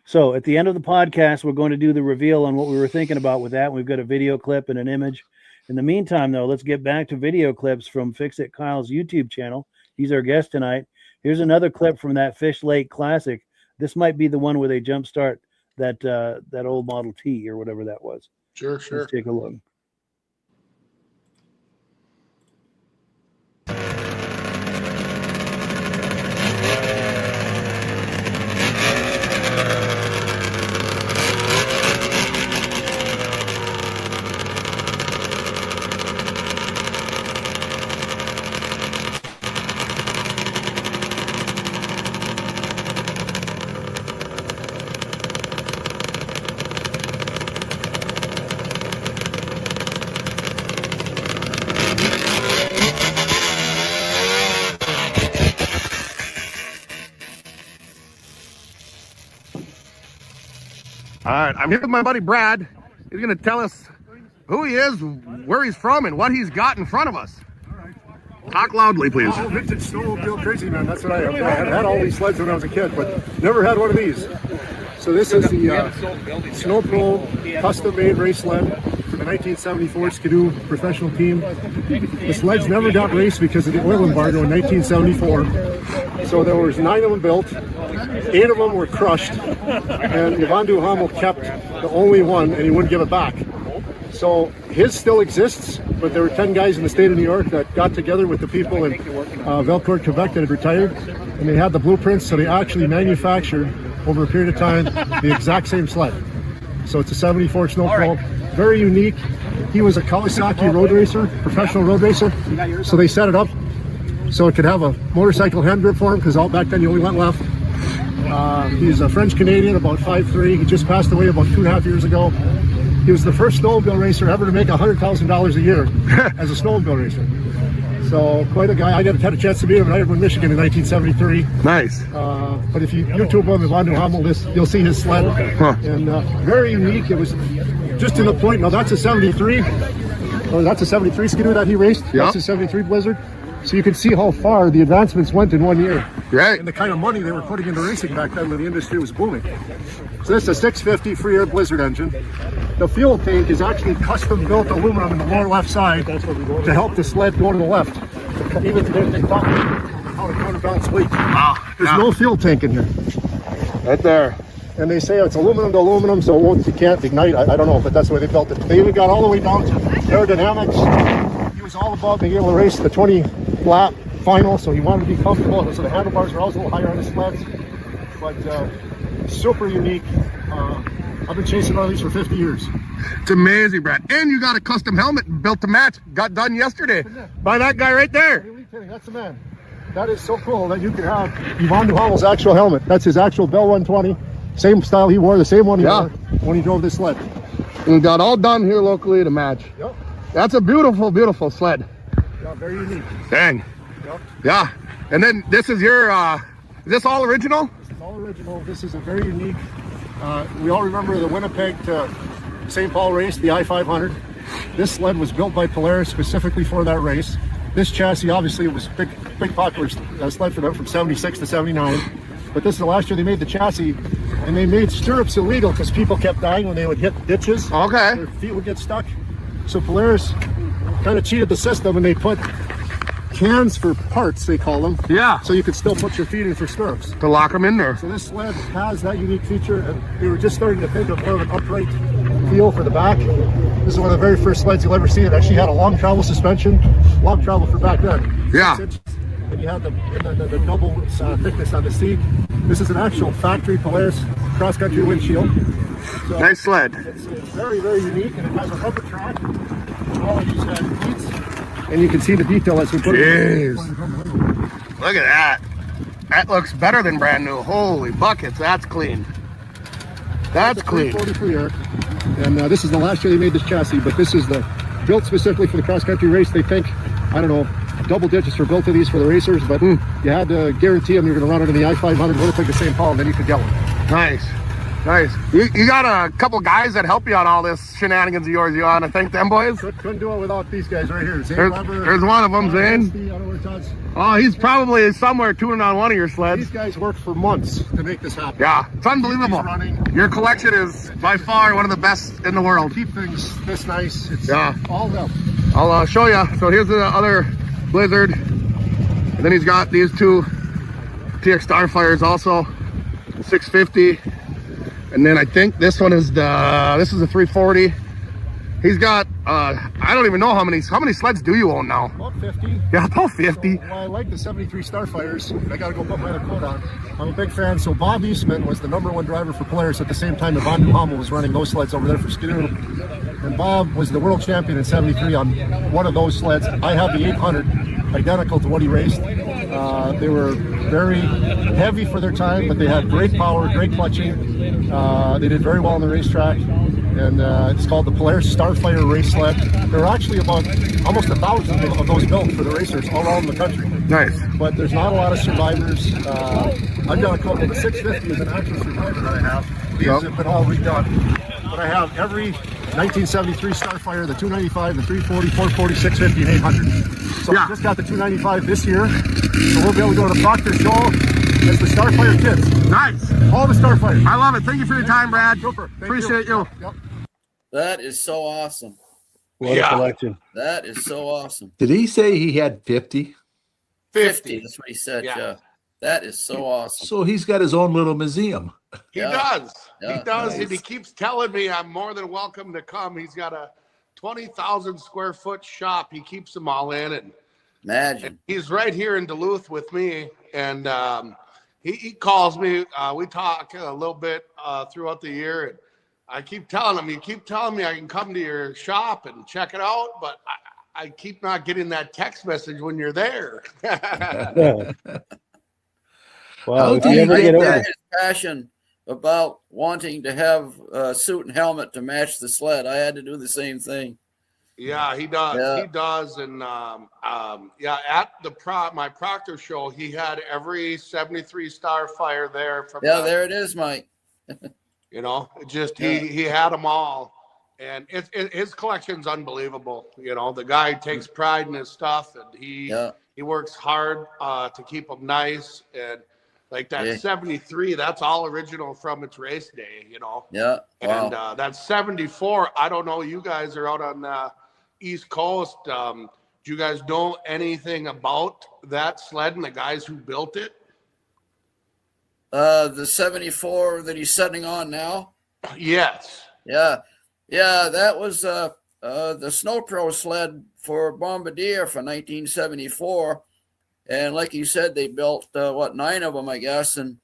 So at the end of the podcast, we're going to do the reveal on what we were thinking about with that. We've got a video clip and an image. In the meantime, though, let's get back to video clips from Fix It Kyle's YouTube channel. He's our guest tonight. Here's another clip from that Fish Lake Classic. This might be the one where they jumpstart that old Model T or whatever that was. Sure. Let's take a look. All right, I'm here with my buddy Brad. He's going to tell us who he is, where he's from, and what he's got in front of us. Talk loudly, please. Oh, vintage snowmobile crazy man. That's what I am. I had all these sleds when I was a kid, but never had one of these. So this is the Snow Pro custom-made race sled for the 1974 Skidoo professional team. The sleds never got raced because of the oil embargo in 1974. So there was 9 of them built. 8 of them were crushed, and Yvon Duhamel kept the only one, and he wouldn't give it back. So his still exists, but there were 10 guys in the state of New York that got together with the people in Valcourt, Quebec that had retired, and they had the blueprints, so they actually manufactured, over a period of time, the exact same sled. So it's a 74 Snow Pro, very unique. He was a Kawasaki road racer, professional road racer, so they set it up so it could have a motorcycle hand grip for him, because back then you only went left. He's a French-Canadian, about 5'3". He just passed away about 2.5 years ago. He was the first snowmobile racer ever to make $100,000 a year as a snowmobile racer. So quite a guy. I had a chance to meet him in Ironwood, Michigan in 1973. Nice. But if you YouTube him, Yvon Duhamel, you'll see his sled. And very unique. It was just to the point. Now that's a 73. Oh, that's a 73 Skidoo that he raced. Yep. That's a 73 Blizzard. So you can see how far the advancements went in 1 year. Right. And the kind of money they were putting into racing back then when the industry was booming. So this is a 650 free air Blizzard engine. The fuel tank is actually custom built aluminum in the lower left side to help the sled go to the left. Even today they talk about how to counterbalance weight. Wow. There's no fuel tank in here. Right there. And they say it's aluminum to aluminum, so you can't ignite. I don't know, but that's the way they built it. They even got all the way down to aerodynamics. He was all about being able to race the 20-lap final, so he wanted to be comfortable. So the handlebars are also a little higher on the sleds. But super unique. I've been chasing one of these for 50 years. It's amazing, Brad. And you got a custom helmet built to match. Got done yesterday by that guy right there. That's the man. That is so cool that you could have Yvon Duhamel's actual helmet. That's his actual Bell 120. Same style he wore, the same one he wore when he drove this sled. And got all done here locally to match. Yep. That's a beautiful, beautiful sled. Yeah, very unique. Dang. Yep. Yeah. And then this is your, is this all original? This is all original. This is a very unique. We all remember the Winnipeg to St. Paul race, the I-500. This sled was built by Polaris specifically for that race. This chassis, obviously, it was big popular sled for them from 76 to 79. But this is the last year they made the chassis, and they made stirrups illegal because people kept dying when they would hit ditches. Okay. Their feet would get stuck. So Polaris kind of cheated the system, and they put cans for parts, they call them. Yeah. So you could still put your feet in for stirrups. To lock them in there. So this sled has that unique feature, and they were just starting to think of more of an upright feel for the back. This is one of the very first sleds you'll ever see. It actually had a long travel suspension, long travel for back then. Yeah. 6 inches, and you have the double thickness on the seat. This is an actual factory Polaris cross-country windshield. So Nice sled. It's very, very unique, and it has a rubber track. All of these feet, and you can see the detail as we put it. Jeez. Look at that. That looks better than brand new. Holy buckets, that's clean. That's clean. 340 for Eric. And this is the last year they made this chassis, but this is built specifically for the cross-country race. They think, I don't know, double digits for both of these for the racers, but you had to guarantee them you're going to run it in the I-500 Winnipeg to St. Paul, and then you could get one. Nice. Nice. You got a couple guys that help you on all this shenanigans of yours. You want to thank them boys? Couldn't do it without these guys right here. Zane Weber, there's one of them, Zane. Oh, he's probably somewhere tuning on one of your sleds. These guys worked for months to make this happen. Yeah, it's unbelievable. Your collection is by far one of the best in the world. Keep things this nice. It's yeah. all them. I'll show you. So here's the other Blizzard. And then he's got these two TX Starfires also, 650. And then I think this one is this is a 340. He's got I don't even know how many sleds do you own now? About 50. Yeah, about 50. So, well, I like the 73 Starfires. I gotta go put my other coat on. I'm a big fan. So Bob Eastman was the #1 driver for Polaris at the same time that Von Duhamel was running those sleds over there for Skidoo. And Bob was the world champion in 73 on one of those sleds. I have the 800, identical to what he raced. They were very heavy for their time, but they had great power, great clutching. They did very well on the racetrack, and it's called the Polaris Starfire race sled. There are actually about almost 1,000 of those built for the racers all around the country. Nice. But there's not a lot of survivors. I've got a couple. The 650 is an actual survivor that I have. These have been all redone. But I have every 1973 Starfire, the 295, the 340, 440, 650, and 800. So I just got the 295 this year. So we'll be able to go to the Proctor show as the Starfire kids. Nice. All the Starfires. I love it. Thank you for your time, Brad. Super. Appreciate you. Yep. That is so awesome. What a collection. That is so awesome. Did he say he had 50? 50. That's what he said, yeah. That is so awesome. So he's got his own little museum. He does. Yeah. He does. Nice. And he keeps telling me I'm more than welcome to come. He's got a 20,000 square foot shop. He keeps them all in. And imagine. He's right here in Duluth with me. And he calls me. We talk a little bit throughout the year. And I keep telling him, you keep telling me I can come to your shop and check it out. But I keep not getting that text message when you're there. Wow, if you ever get over his passion about wanting to have a suit and helmet to match the sled, I had to do the same thing. Yeah, he does. Yeah. He does. And at my Proctor show, he had every 73 Starfire there. From there it is, Mike. You know, just he had them all, and his collection's unbelievable. You know, the guy takes pride in his stuff, and he works hard to keep them nice. And like that 73, that's all original from its race day, you know. Yeah. And that 74, I don't know, you guys are out on the East Coast. Do you guys know anything about that sled and the guys who built it? The 74 that he's sitting on now? Yes. Yeah. Yeah, that was the Snow Pro sled for Bombardier for 1974. And like you said, they built, 9 of them, I guess. And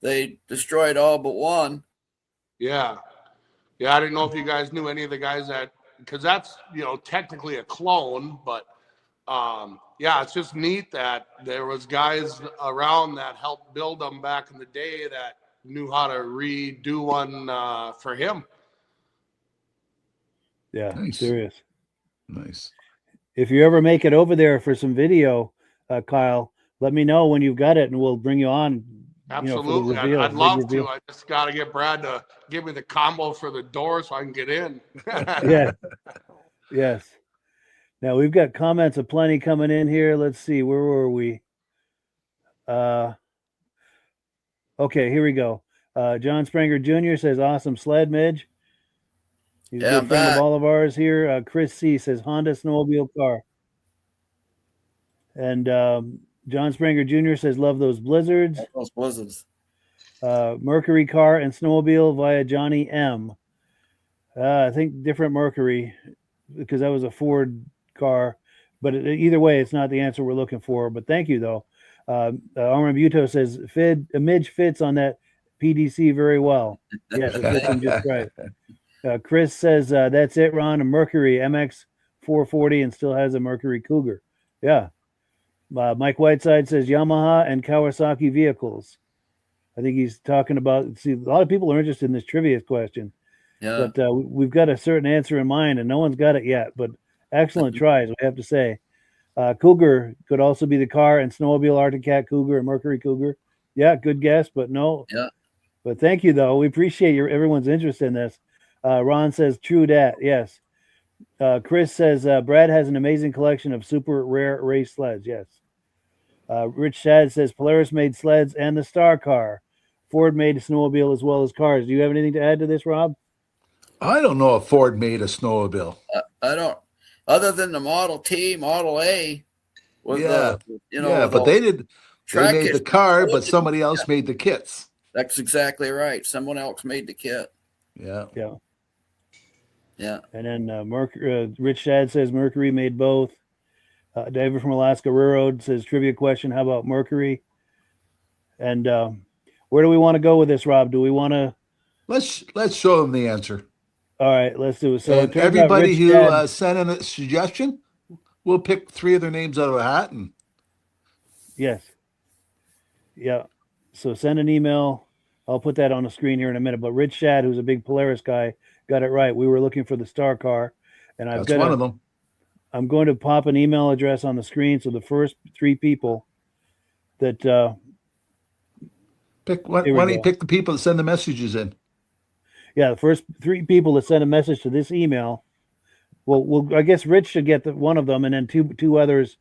they destroyed all but one. Yeah. Yeah, I didn't know if you guys knew any of the guys that, because that's, you know, technically a clone. But, it's just neat that there was guys around that helped build them back in the day that knew how to redo one for him. Yeah, Nice. serious. Nice. If you ever make it over there for some video, Kyle, let me know when you've got it, and we'll bring you on. Absolutely. For the reveal, I'd love reveal. to. I just got to get Brad to give me the combo for the door so I can get in. Yeah. Yes. Now we've got comments aplenty coming in here. Let's see, where were we? Okay, here we go. John Spranger Jr. says, "Awesome sled, Midge." He's a good friend of all of ours here. Chris C says, "Honda snowmobile car." And John Spranger Jr. says, "Love those blizzards." Those blizzards. Mercury car and snowmobile via Johnny M. I think different Mercury, because that was a Ford car. But either way, it's not the answer we're looking for. But thank you, though. Armin Buto says, Midge fits on that PDC very well. Yes, it fits him just right. Chris says, "That's it, Ron. A Mercury MX 440 and still has a Mercury Cougar." Yeah. Mike Whiteside says, "Yamaha and Kawasaki vehicles." I think he's talking about, see, a lot of people are interested in this trivia question. Yeah. But we've got a certain answer in mind, and no one's got it yet. But excellent tries, we have to say. Cougar could also be the car and snowmobile Arctic Cat Cougar and Mercury Cougar. Yeah, good guess, but no. Yeah. But thank you, though. We appreciate everyone's interest in this. Ron says, "True dat." Yes. Chris says, "Brad has an amazing collection of super rare race sleds." Yes. Rich Shad says, "Polaris made sleds and the Star Car. Ford made a snowmobile as well as cars." Do you have anything to add to this, Rob? I don't know if Ford made a snowmobile. I don't. Other than the Model T, Model A. With but they did. They made the car, but somebody else made the kits. That's exactly right. Someone else made the kit. Yeah. Yeah. Yeah. And then Rich Shad says Mercury made both. David from Alaska Railroad says, "Trivia question, how about Mercury?" And where do we want to go with this, Rob? Do we want to? Let's show them the answer. All right, let's do it. So and everybody who sent in a suggestion, we'll pick 3 of their names out of a hat. And yes. Yeah. So send an email. I'll put that on the screen here in a minute. But Rich Shad, who's a big Polaris guy, got it right. We were looking for the Star Car, and that's one of them. I'm going to pop an email address on the screen. So the first 3 people that pick. Why don't you pick the people that send the messages in? Yeah, the first 3 people that send a message to this email. Well, I guess Rich should get one of them, and then two others,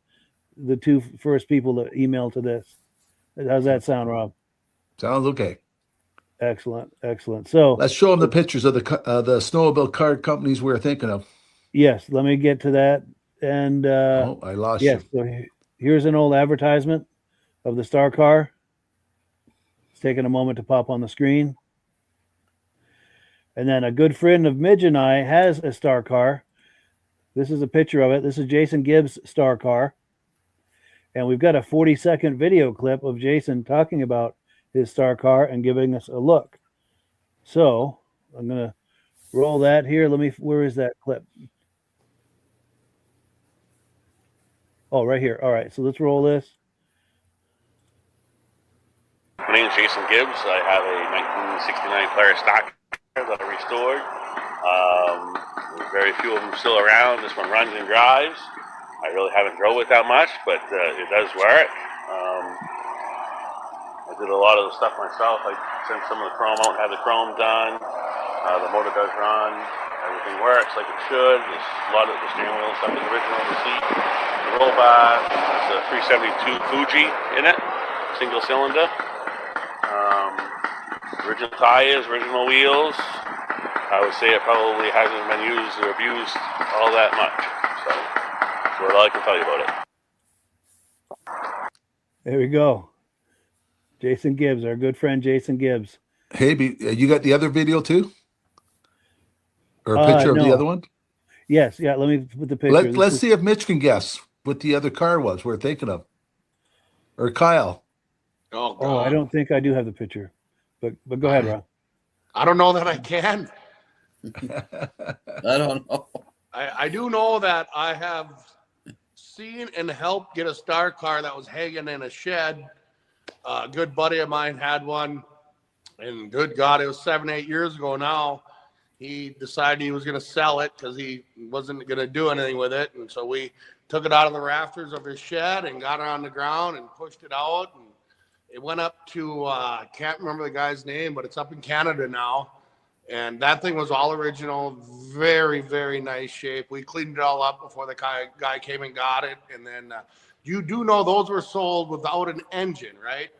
the 2 first people that email to this. How's that sound, Rob? Sounds okay. Excellent. So let's show them the pictures of the snowmobile car companies we're thinking of. Yes, let me get to that. And I lost you. So here's an old advertisement of the Star Car. It's taking a moment to pop on the screen. And then a good friend of Midge and I has a Star Car. This is a picture of it. This is Jason Gibbs' Star Car. And we've got a 40-second video clip of Jason talking about his Star Car and giving us a look. So I'm going to roll that here. Where is that clip? Oh, right here. All right, so let's roll this. My name is Jason Gibbs. I have a 1969 Polaris stock that I restored. There's very few of them still around. This one runs and drives. I really haven't drove it that much, but it does work. I did a lot of the stuff myself. I sent some of the chrome out and had the chrome done. The motor does run. Everything works like it should. There's a lot of the steering wheel stuff is original. The seat, the roll bar. There's a 372 Fuji in it, single cylinder. Original tires, original wheels. I would say it probably hasn't been used or abused all that much. So that's what I can tell you about it. There we go. Jason Gibbs, our good friend Jason Gibbs. Hey, you got the other video too? Or a picture of the other one? Yes, yeah, let me put the picture. Let's see if Mitch can guess what the other car was we're thinking of. Or Kyle. Oh, God. I don't think I do have the picture. But go ahead, Rob. I don't know that I can. I don't know. I do know that I have seen and helped get a Star Car that was hanging in a shed. A good buddy of mine had one. And good God, it was 7-8 years ago now. He decided he was going to sell it because he wasn't going to do anything with it. And so we took it out of the rafters of his shed and got it on the ground and pushed it out. And it went up to, I can't remember the guy's name, but it's up in Canada now. And that thing was all original, very, very nice shape. We cleaned it all up before the guy came and got it. And then you do know those were sold without an engine, right?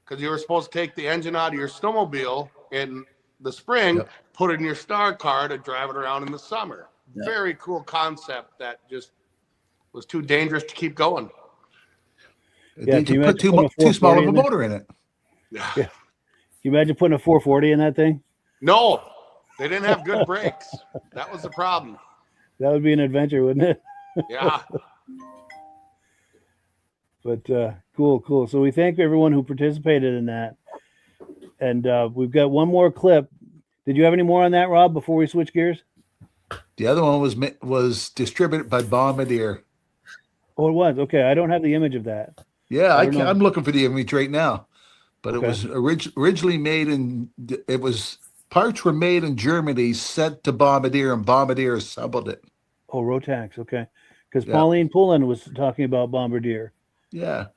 Because you were supposed to take the engine out of your snowmobile in the spring, put it in your star car to drive it around in the summer. Very cool concept that just was too dangerous to keep going. Yeah, you put too small of a motor in it. Yeah. Can you imagine putting a 440 in that thing? No, they didn't have good brakes. That was the problem. That would be an adventure, wouldn't it? Yeah. But cool. So we thank everyone who participated in that. And we've got one more clip. Did you have any more on that, Rob, before we switch gears? The other one was distributed by Bombardier. Oh, it was? Okay, I don't have the image of that. Yeah, I'm looking for the image right now. But it was originally made parts were made in Germany, sent to Bombardier, and Bombardier assembled it. Oh, Rotax, okay. Because Pauline Pullen was talking about Bombardier. Yeah.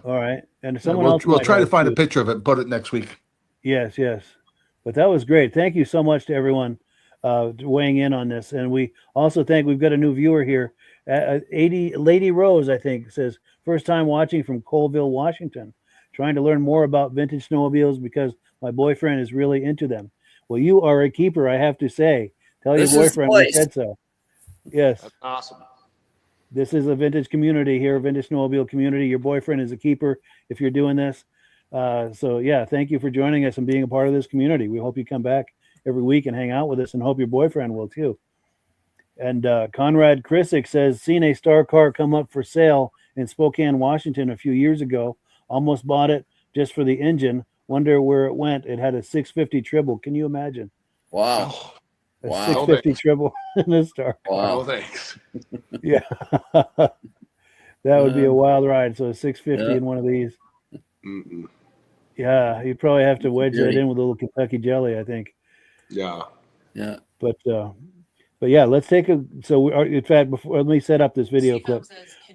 All right. And someone else. We'll try to find a picture of it and put it next week. Yes. But that was great. Thank you so much to everyone weighing in on this. And we also we've got a new viewer here. Lady Rose, I think, says, first time watching from Colville, Washington. Trying to learn more about vintage snowmobiles because my boyfriend is really into them. Well, you are a keeper, I have to say. Tell your boyfriend we said so. Yes. That's awesome. This is a vintage community here, vintage snowmobile community. Your boyfriend is a keeper if you're doing this. So, thank you for joining us and being a part of this community. We hope you come back every week and hang out with us, and hope your boyfriend will too. And Conrad Krisick says, seen a star car come up for sale in Spokane, Washington a few years ago. Almost bought it just for the engine. Wonder where it went. It had a 650 triple. Can you imagine? Wow. A 650 triple in a star car. Wow, thanks. Yeah. That would be a wild ride. So a 650 in one of these. Mm-mm. Yeah, you'd probably have to wedge that in with a little Kentucky jelly, I think. Yeah. But yeah, let's take in fact, before, let me set up this video clip.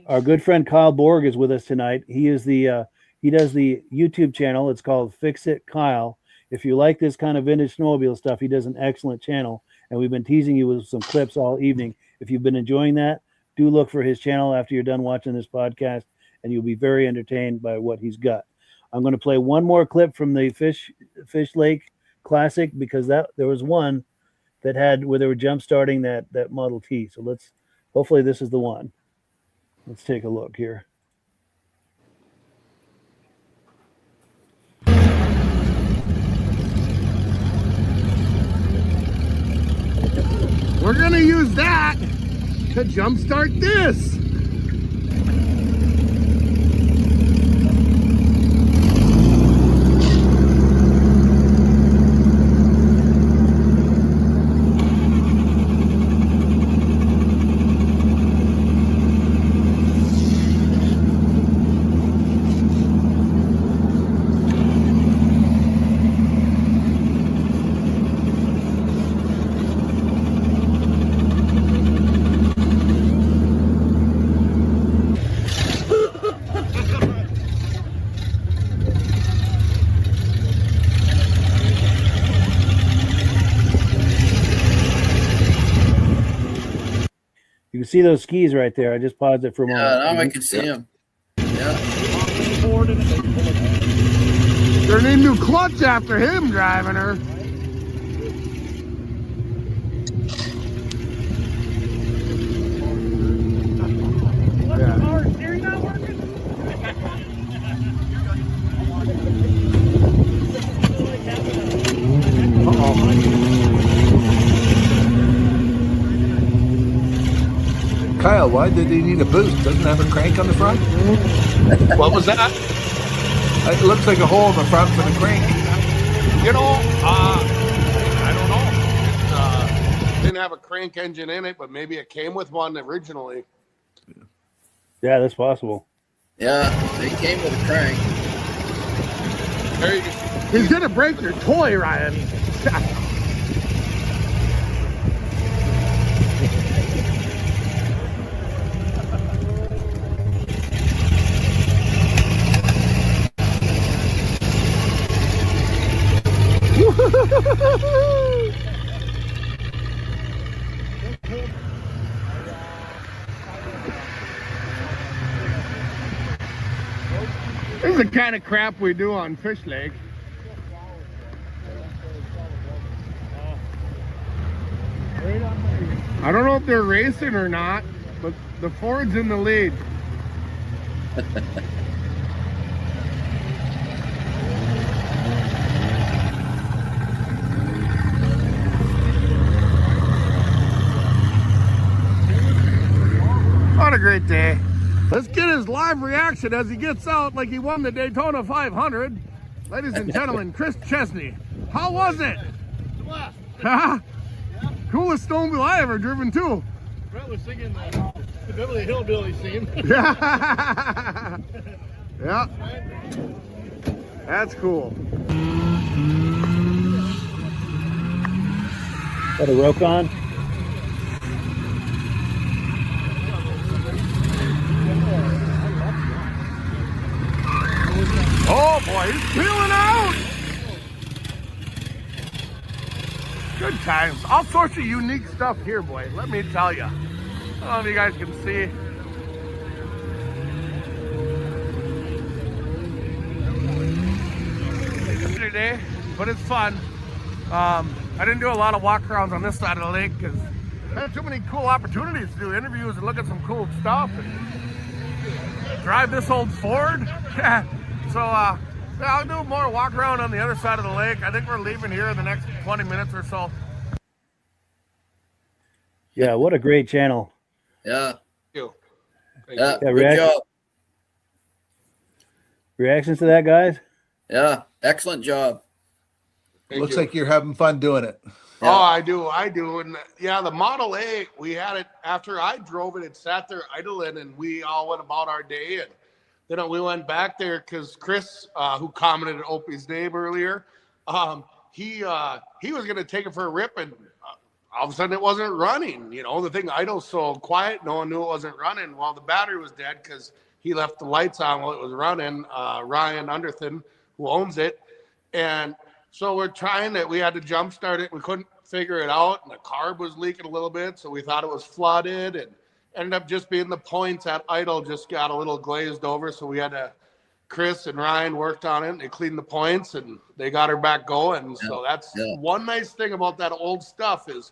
Our good friend Kyle Borg is with us tonight. He is he does the YouTube channel. It's called Fix It Kyle. If you like this kind of vintage snowmobile stuff, he does an excellent channel. And we've been teasing you with some clips all evening. If you've been enjoying that, do look for his channel after you're done watching this podcast, and you'll be very entertained by what he's got. I'm going to play one more clip from the Fish Lake Classic, because there was one that had where they were jump starting that Model T. So hopefully this is the one. Let's take a look here. We're going to use that to jumpstart this. You can see those skis right there. I just paused it for a moment. Yeah, now I can see them. Yeah. They're named new clutch after him driving her. Our steering not working? Kyle, why did he need a boost? Doesn't it have a crank on the front? What was that? It looks like a hole in the front for the crank. You know, I don't know. It didn't have a crank engine in it, but maybe it came with one originally. Yeah, that's possible. Yeah, they came with a crank. There you go. He's gonna break your toy, Ryan. This is the kind of crap we do on Fish Lake. I don't know if they're racing or not, but the Ford's in the lead. What a great day. Let's get his live reaction as he gets out like he won the Daytona 500. Ladies and gentlemen, Chris Chesney. How was it? Coolest snowmobile I ever driven too. Brett was singing the Beverly Hillbilly scene. Yeah. Yeah. That's cool. Got a rope on? Oh boy, he's peeling out! Good times. All sorts of unique stuff here, boy. Let me tell you. I don't know if you guys can see. Today, but it's fun. I didn't do a lot of walk-arounds on this side of the lake because I had too many cool opportunities to do interviews and look at some cool stuff and drive this old Ford. So yeah, I'll do more walk around on the other side of the lake. I think we're leaving here in the next 20 minutes or so. Yeah, what a great channel. Yeah. Thank Yeah, Yeah, good job. Reactions to that, guys? Yeah, excellent job. Looks like you're having fun doing it. Yeah. Oh, I do. And yeah, the Model A, we had it after I drove it. It sat there idling, and we all went about our day. And then we went back there because Chris, who commented on Opie's name earlier, he was going to take it for a rip, and all of a sudden it wasn't running. You know, the thing idled so quiet, no one knew it wasn't running. Well, the battery was dead because he left the lights on while it was running. Ryan Underthin, who owns it, and so we're trying it. We had to jump start it. We couldn't figure it out, and the carb was leaking a little bit, so we thought it was flooded, and ended up just being the points at idle just got a little glazed over. So we had to, Chris and Ryan worked on it, and they cleaned the points, and they got her back going. Yeah. So that's one nice thing about that old stuff is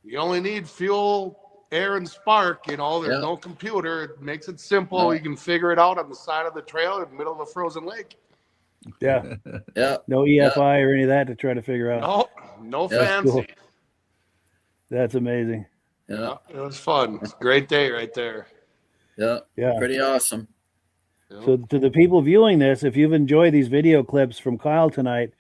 you only need fuel, air, and spark. You know, there's no computer. It makes it simple. You can figure it out on the side of the trail in the middle of a frozen lake. Yeah. Yeah. No EFI or any of that to try to figure out. No fancy. Cool. That's amazing. Yeah, it was fun. It's a great day right there. Yeah. Pretty awesome. So to the people viewing this, if you've enjoyed these video clips from Kyle tonight,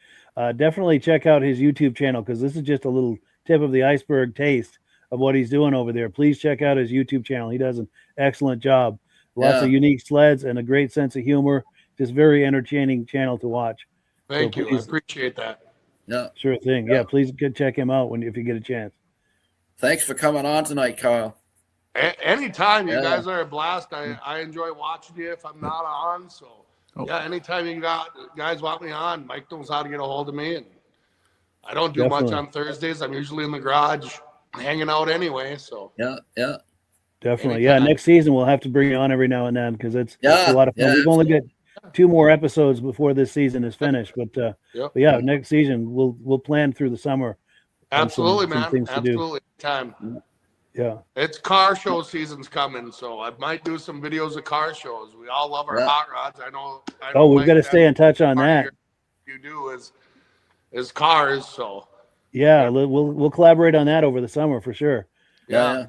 definitely check out his YouTube channel because this is just a little tip of the iceberg taste of what he's doing over there. Please check out his YouTube channel. He does an excellent job. Lots of unique sleds and a great sense of humor. Just very entertaining channel to watch. Thank you. I appreciate that. Yeah. Sure thing. Yeah, please check him out if you get a chance. Thanks for coming on tonight, Kyle. Anytime. You guys are a blast. I enjoy watching you if I'm not on. So, anytime you guys want me on, Mike knows how to get a hold of me. And I don't do much on Thursdays. I'm usually in the garage hanging out anyway. So, yeah. Definitely. Anytime. Yeah, next season we'll have to bring you on every now and then because it's a lot of fun. We've only got 2 more episodes before this season is finished. But yeah, next season we'll plan through the summer. Absolutely, man. Absolutely. Time. Yeah. It's car show season's coming, so I might do some videos of car shows. We all love our hot rods. I know we've got to stay in touch on that. You do is cars, so yeah, we'll collaborate on that over the summer for sure. Yeah.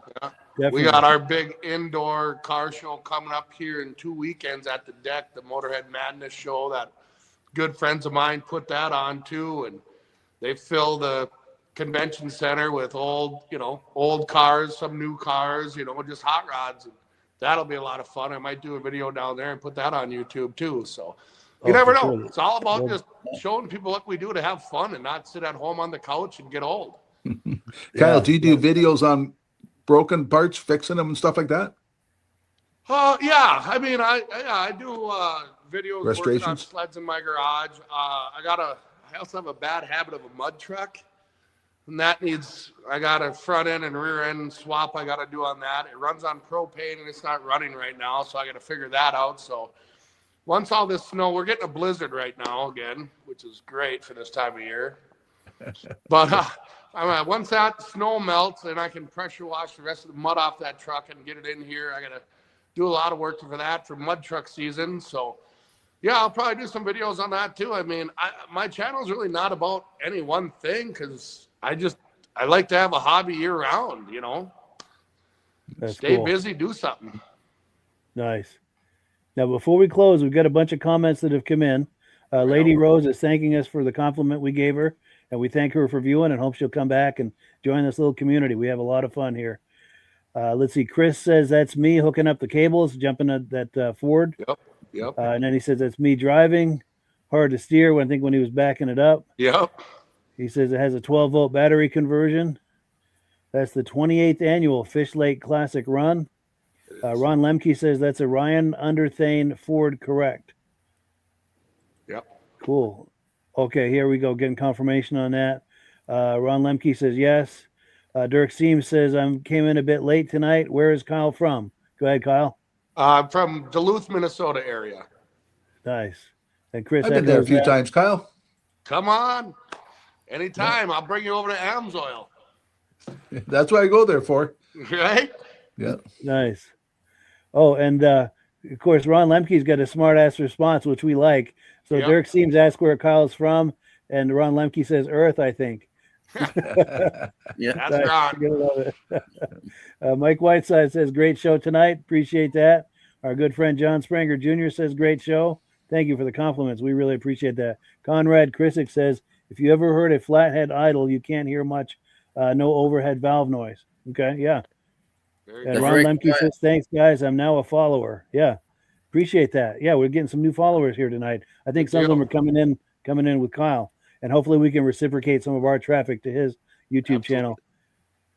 We got our big indoor car show coming up here in 2 weekends at the deck, the Motorhead Madness show that good friends of mine put that on too, and they fill the convention center with old cars, some new cars, just hot rods. And that'll be a lot of fun. I might do a video down there and put that on YouTube too. So You never know. Sure. It's all about just showing people what we do to have fun and not sit at home on the couch and get old. Kyle, do you do videos on broken parts, fixing them and stuff like that? Yeah. I mean, I do videos working on Restorations? sleds in my garage. I also have a bad habit of a mud truck. And that I got a front end and rear end swap I got to do on that. It runs on propane and it's not running right now, so I got to figure that out. So once all this snow, we're getting a blizzard right now again, which is great for this time of year. But once that snow melts and I can pressure wash the rest of the mud off that truck and get it in here, I got to do a lot of work for that for mud truck season. So yeah, I'll probably do some videos on that too. I mean, my channel is really not about any one thing because I like to have a hobby year round, you know. That's Stay cool. busy, do something. Nice. Now, before we close, we've got a bunch of comments that have come in. Lady Rose is thanking us for the compliment we gave her, and we thank her for viewing and hope she'll come back and join this little community. We have a lot of fun here. Let's see. Chris says that's me hooking up the cables, jumping at that Ford. Yep. And then he says that's me driving. Hard to steer when he was backing it up. Yep. He says it has a 12-volt battery conversion. That's the 28th annual Fish Lake Classic Run. Ron Lemke says that's a Ryan Underthane Ford, correct? Yep. Cool. Okay, here we go. Getting confirmation on that. Ron Lemke says yes. Dirk Seams says came in a bit late tonight. Where is Kyle from? Go ahead, Kyle. From Duluth, Minnesota area. Nice. And Chris, I've been there a few times, Kyle. Come on. Anytime. I'll bring you over to Amsoil. That's what I go there for. Right? Yeah. Nice. Oh, and of course, Ron Lemke's got a smart-ass response, which we like. So Yep. Dirk Seams asks where Kyle's from, and Ron Lemke says Earth, I think. Yeah, That's Ron. You're gonna love it. Mike Whiteside says, great show tonight. Appreciate that. Our good friend John Spranger Jr. says, great show. Thank you for the compliments. We really appreciate that. Conrad Krisick says, if you ever heard a flathead idle, you can't hear much, no overhead valve noise. Okay, yeah. And Ron Lemke says, thanks, guys. I'm now a follower. Yeah, appreciate that. Yeah, we're getting some new followers here tonight. I think some of them are coming in with Kyle. And hopefully we can reciprocate some of our traffic to his YouTube channel.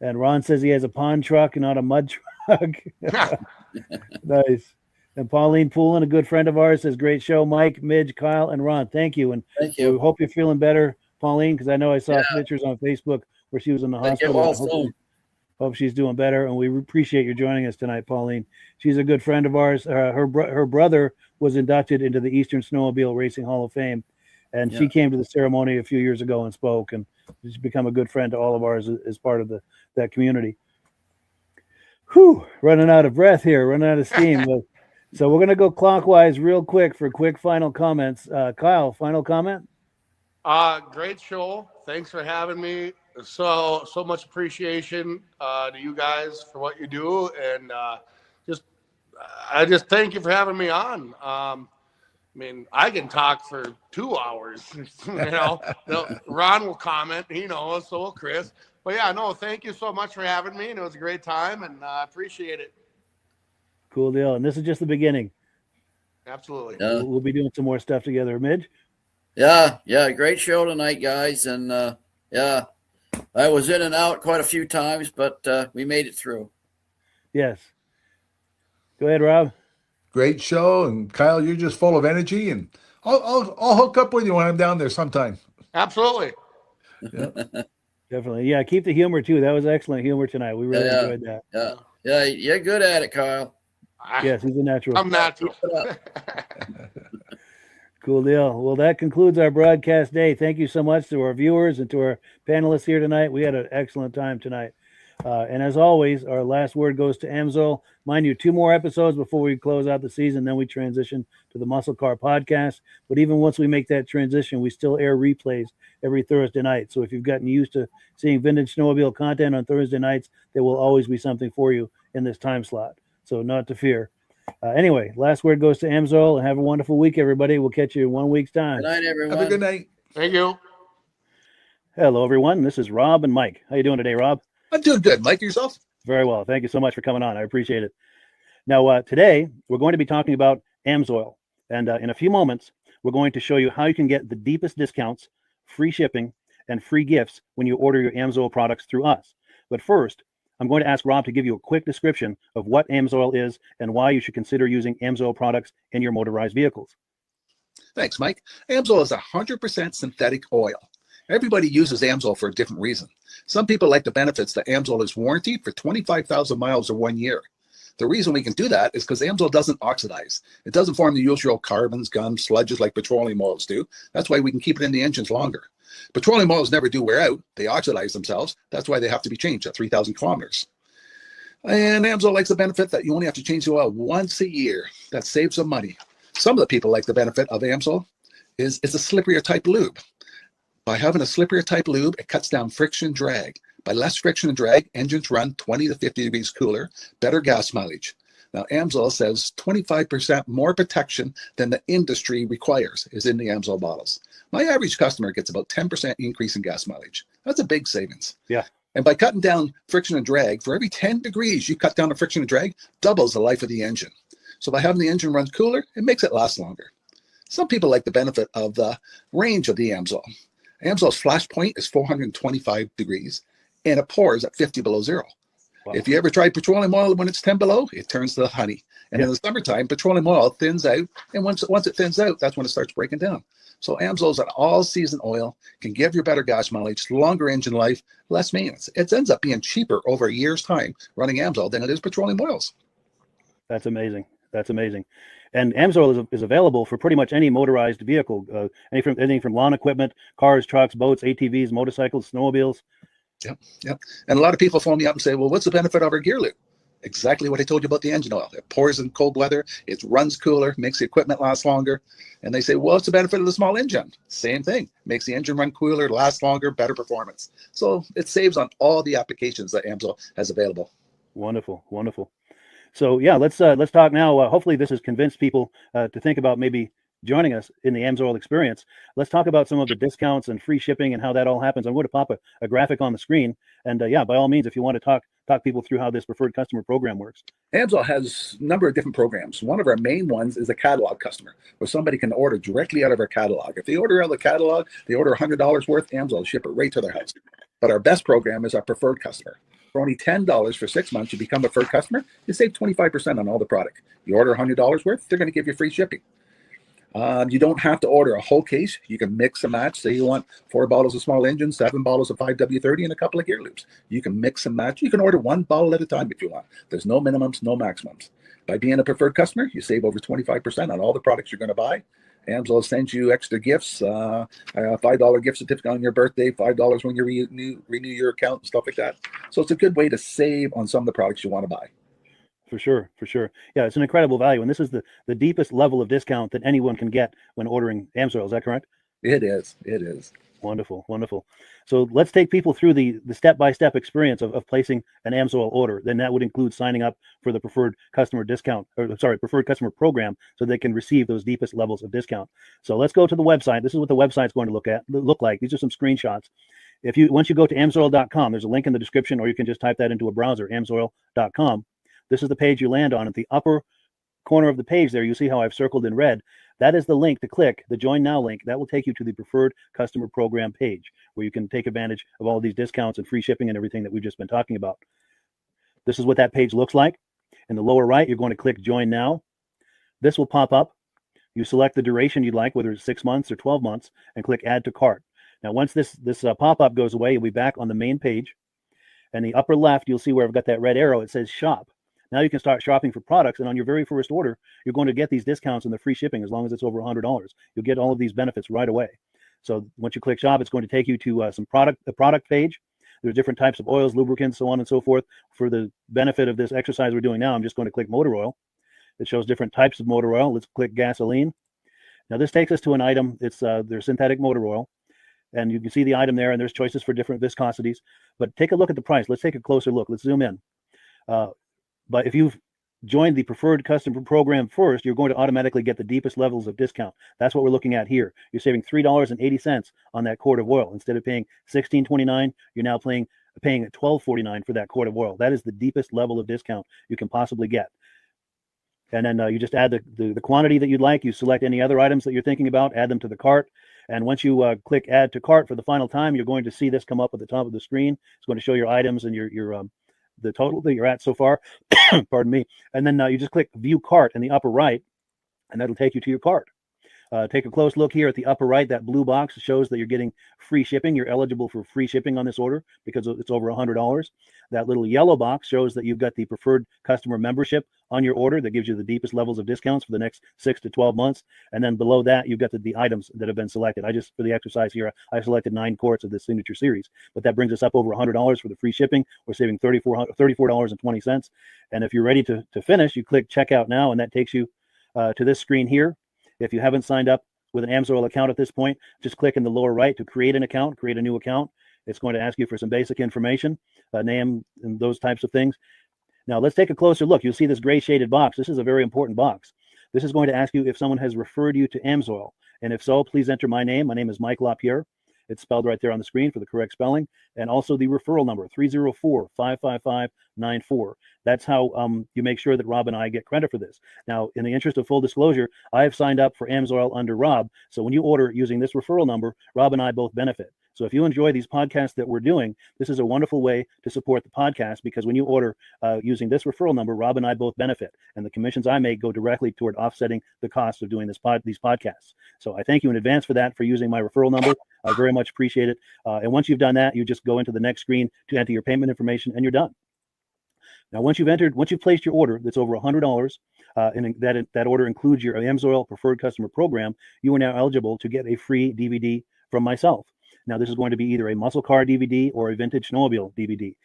And Ron says he has a pond truck and not a mud truck. Nice. And Pauline Poulin, a good friend of ours, says, great show, Mike, Midge, Kyle, and Ron. Thank you. And thank you. We hope you're feeling better, Pauline, because I know I saw pictures on Facebook where she was in the hospital. Hope she's doing better. And we appreciate you joining us tonight, Pauline. She's a good friend of ours. Her brother was inducted into the Eastern Snowmobile Racing Hall of Fame. And she came to the ceremony a few years ago and spoke, and she's become a good friend to all of ours as part of that community. Whew, running out of breath here, running out of steam. So we're going to go clockwise real quick for quick final comments. Kyle, final comment? Great show. Thanks for having me. So much appreciation to you guys for what you do. And I just thank you for having me on. I mean, I can talk for 2 hours, you know. Ron will comment, he knows, so will Chris. But yeah, no, thank you so much for having me, and it was a great time, and I appreciate it. Cool deal. And this is just the beginning. Absolutely. We'll be doing some more stuff together. Midge? Yeah, great show tonight, guys. And I was in and out quite a few times, but we made it through. Yes. Go ahead, Rob. Great show, and Kyle, you're just full of energy, and I'll hook up with you when I'm down there sometime. Absolutely. Yeah. Definitely. Yeah, keep the humor too. That was excellent humor tonight. We really enjoyed that. Yeah, you're good at it, Kyle. Yes, he's a natural. I'm natural. Cool deal. Well, that concludes our broadcast day. Thank you so much to our viewers and to our panelists here tonight. We had an excellent time tonight. And as always, our last word goes to Amsoil. Mind you, 2 more episodes before we close out the season. Then we transition to the Muscle Car podcast. But even once we make that transition, we still air replays every Thursday night. So if you've gotten used to seeing vintage snowmobile content on Thursday nights, there will always be something for you in this time slot. So not to fear. Anyway, last word goes to Amsoil, and have a wonderful week, everybody. We'll catch you in 1 week's time. Good night, everyone. Have a good night. Thank you. Hello, everyone. This is Rob and Mike. How you doing today, Rob? I'm doing good. Mike, yourself? Very well. Thank you so much for coming on. I appreciate it. Now, today, we're going to be talking about Amsoil. And in a few moments, we're going to show you how you can get the deepest discounts, free shipping, and free gifts when you order your AMSOIL products through us. But first, I'm going to ask Rob to give you a quick description of what AMSOIL is and why you should consider using AMSOIL products in your motorized vehicles. Thanks, Mike. AMSOIL is 100% synthetic oil. Everybody uses AMSOIL for a different reason. Some people like the benefits that AMSOIL is warranted for 25,000 miles or 1 year. The reason we can do that is because AMSOIL doesn't oxidize. It doesn't form the usual carbons, gums, sludges like petroleum oils do. That's why we can keep it in the engines longer. Petroleum oils never do wear out. They oxidize themselves. That's why they have to be changed at 3,000 kilometers. And AMSOIL likes the benefit that you only have to change the oil once a year. That saves some money. Some of the people like the benefit of AMSOIL is it's a slipperier type lube. By having a slipperier type lube, it cuts down friction drag. By less friction and drag, engines run 20 to 50 degrees cooler, better gas mileage. Now, AMSOIL says 25% more protection than the industry requires is in the AMSOIL bottles. My average customer gets about 10% increase in gas mileage. That's a big savings. Yeah. And by cutting down friction and drag, for every 10 degrees you cut down the friction and drag, doubles the life of the engine. So by having the engine run cooler, it makes it last longer. Some people like the benefit of the range of the AMSOIL. AMSOIL's flash point is 425 degrees, and it pours at 50 below zero. Wow. If you ever tried petroleum oil when it's 10 below, it turns to honey. And in the summertime, petroleum oil thins out, and once it thins out, that's when it starts breaking down. So AMSOIL is an all-season oil, can give you better gas mileage, longer engine life, less maintenance. It ends up being cheaper over a year's time running AMSOIL than it is petroleum oils. That's amazing. That's amazing. And AMSOIL is available for pretty much any motorized vehicle, anything from lawn equipment, cars, trucks, boats, ATVs, motorcycles, snowmobiles. Yep. And a lot of people phone me up and say, well, what's the benefit of our gear lube? Exactly what I told you about the engine oil. It pours in cold weather, it runs cooler, makes the equipment last longer. And they say, well, what's the benefit of the small engine? Same thing. Makes the engine run cooler, last longer, better performance. So it saves on all the applications that AMSOIL has available. Wonderful, wonderful. So yeah, let's talk now. Hopefully this has convinced people to think about maybe joining us in the AMSOIL experience. Let's talk about some of the discounts and free shipping and how that all happens. I'm going to pop a graphic on the screen. And yeah, by all means, if you want to talk people through how this preferred customer program works. AMSOIL has a number of different programs. One of our main ones is a catalog customer, where somebody can order directly out of our catalog. If they order out of the catalog, they order $100 worth, AMSOIL will ship it right to their house. But our best program is our preferred customer. For only $10 for 6 months, you become a preferred customer, you save 25% on all the product. You order $100 worth, they're going to give you free shipping. You don't have to order a whole case. You can mix and match. Say you want 4 bottles of small engine, 7 bottles of 5W30, and a couple of gear loops. You can mix and match. You can order 1 bottle at a time if you want. There's no minimums, no maximums. By being a preferred customer, you save over 25% on all the products you're going to buy. AMSOIL sends you extra gifts, a $5 gift certificate on your birthday, $5 when you renew your account, and stuff like that. So it's a good way to save on some of the products you want to buy. For sure. Yeah, it's an incredible value. And this is the deepest level of discount that anyone can get when ordering AMSOIL. Is that correct? It is. Wonderful. So let's take people through the step-by-step experience of placing an AMSOIL order. Then that would include signing up for the preferred customer preferred customer program, so they can receive those deepest levels of discount. So let's go to the website. This is what the website's going to look like. These are some screenshots. Once you go to amsoil.com, there's a link in the description, or you can just type that into a browser, amsoil.com. This is the page you land on. At the upper corner of the page there, you see how I've circled in red. That is the link to click, the Join Now link. That will take you to the Preferred Customer Program page, where you can take advantage of all of these discounts and free shipping and everything that we've just been talking about. This is what that page looks like. In the lower right, you're going to click Join Now. This will pop up. You select the duration you'd like, whether it's 6 months or 12 months, and click Add to Cart. Now, once this pop-up goes away, you'll be back on the main page. And the upper left, you'll see where I've got that red arrow. It says Shop. Now you can start shopping for products, and on your very first order, you're going to get these discounts and the free shipping as long as it's over $100. You'll get all of these benefits right away. So once you click Shop, it's going to take you to the product page. There's different types of oils, lubricants, so on and so forth. For the benefit of this exercise we're doing now, I'm just going to click motor oil. It shows different types of motor oil. Let's click gasoline. Now this takes us to an item. It's their synthetic motor oil. And you can see the item there, and there's choices for different viscosities. But take a look at the price. Let's take a closer look. Let's zoom in. But if you've joined the preferred customer program first, you're going to automatically get the deepest levels of discount. That's what we're looking at here. You're saving $3.80 on that quart of oil. Instead of paying $16.29, you're now paying $12.49 for that quart of oil. That is the deepest level of discount you can possibly get. And then you just add the quantity that you'd like. You select any other items that you're thinking about, add them to the cart. And once you click add to cart for the final time, you're going to see this come up at the top of the screen. It's going to show your items and your the total that you're at so far. Pardon me. And then you just click view cart in the upper right, and that'll take you to your cart. Take a close look here at the upper right. That blue box shows that you're getting free shipping. You're eligible for free shipping on this order because it's over $100. That little yellow box shows that you've got the preferred customer membership on your order that gives you the deepest levels of discounts for the next 6 to 12 months. And then below that, you've got the items that have been selected. For the exercise here, I selected 9 quarts of the signature series, but that brings us up over $100 for the free shipping. We're saving $34.20. And if you're ready to finish, you click checkout now, and that takes you to this screen here. If you haven't signed up with an AMSOIL account at this point, just click in the lower right to create an account, create a new account. It's going to ask you for some basic information, name and those types of things. Now let's take a closer look. You'll see this gray shaded box. This is a very important box. This is going to ask you if someone has referred you to AMSOIL. And if so, please enter my name. My name is Mike LaPierre. It's spelled right there on the screen for the correct spelling. And also the referral number, 304-555-94. That's how you make sure that Rob and I get credit for this. Now, in the interest of full disclosure, I have signed up for AMSOIL under Rob. So when you order using this referral number, Rob and I both benefit. So if you enjoy these podcasts that we're doing, this is a wonderful way to support the podcast, because when you order using this referral number, Rob and I both benefit, and the commissions I make go directly toward offsetting the cost of doing these podcasts. So I thank you in advance for using my referral number. I very much appreciate it. And once you've done that, you just go into the next screen to enter your payment information, and you're done. Now, once you've placed your order that's over $100, and that order includes your AMSOIL Preferred Customer Program, you are now eligible to get a free DVD from myself. Now, this is going to be either a muscle car DVD or a vintage snowmobile DVD.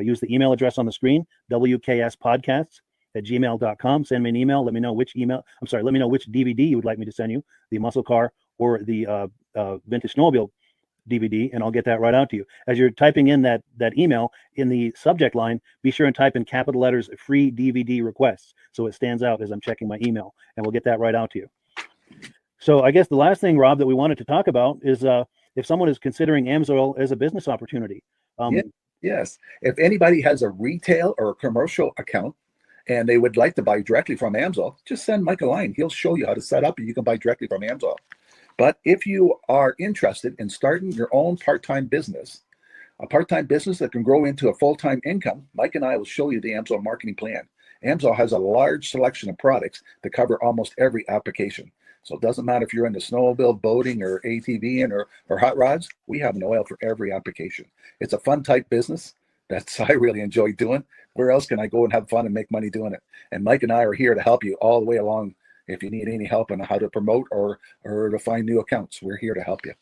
Use the email address on the screen, wkspodcasts@gmail.com. Send me an email. Let me know which DVD you would like me to send you, the muscle car or the vintage snowmobile DVD, and I'll get that right out to you. As you're typing in that email, in the subject line, be sure and type in capital letters free DVD requests, so it stands out as I'm checking my email, and we'll get that right out to you. So I guess the last thing, Rob, that we wanted to talk about is if someone is considering AMSOIL as a business opportunity. Yes. If anybody has a retail or a commercial account and they would like to buy directly from AMSOIL, just send Mike a line. He'll show you how to set up, and you can buy directly from AMSOIL. But if you are interested in starting your own part-time business, a part-time business that can grow into a full-time income, Mike and I will show you the AMSOIL marketing plan. AMSOIL has a large selection of products that cover almost every application. So it doesn't matter if you're into snowmobile, boating, or ATVing, or hot rods. We have an oil for every application. It's a fun type business that's I really enjoy doing. Where else can I go and have fun and make money doing it? And Mike and I are here to help you all the way along. If you need any help on how to promote or to find new accounts, we're here to help you.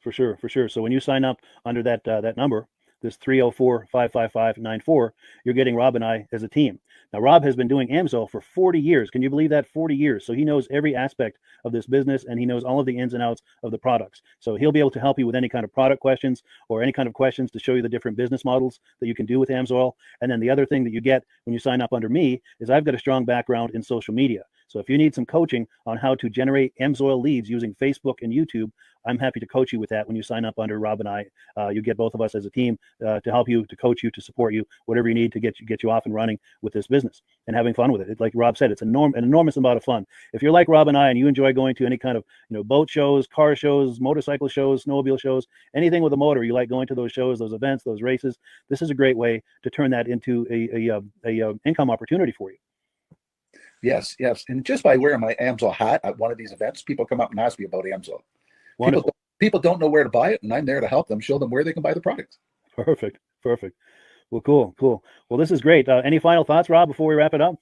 For sure. So when you sign up under that number, this 304-555-94, you're getting Rob and I as a team. Now, Rob has been doing AMSOIL for 40 years. Can you believe that? 40 years. So he knows every aspect of this business, and he knows all of the ins and outs of the products. So he'll be able to help you with any kind of product questions or any kind of questions to show you the different business models that you can do with AMSOIL. And then the other thing that you get when you sign up under me is I've got a strong background in social media. So if you need some coaching on how to generate AMSOIL leads using Facebook and YouTube, I'm happy to coach you with that when you sign up under Rob and I. You get both of us as a team to help you, to coach you, to support you, whatever you need to get you off and running with this business and having fun with it. Like Rob said, it's an enormous amount of fun. If you're like Rob and I and you enjoy going to any kind of boat shows, car shows, motorcycle shows, snowmobile shows, anything with a motor, you like going to those shows, those events, those races, this is a great way to turn that into a income opportunity for you. Yes. And just by wearing my AMSOIL hat at one of these events, people come up and ask me about AMSOIL. People don't know where to buy it, and I'm there to help them, show them where they can buy the product. Perfect. Well, cool. Well, this is great. Any final thoughts, Rob, before we wrap it up?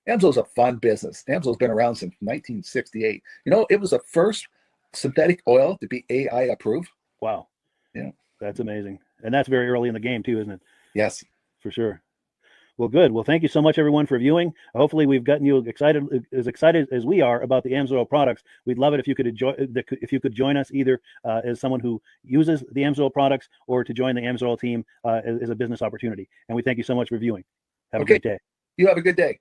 AMSOIL's a fun business. AMSOIL's been around since 1968. It was the first synthetic oil to be AI approved. Wow. Yeah. That's amazing. And that's very early in the game too, isn't it? Yes. For sure. Well, good. Well, thank you so much, everyone, for viewing. Hopefully, we've gotten you excited as we are about the AMSOIL products. We'd love it if you could join us either as someone who uses the AMSOIL products or to join the AMSOIL team as a business opportunity. And we thank you so much for viewing. Have a great day. You have a good day.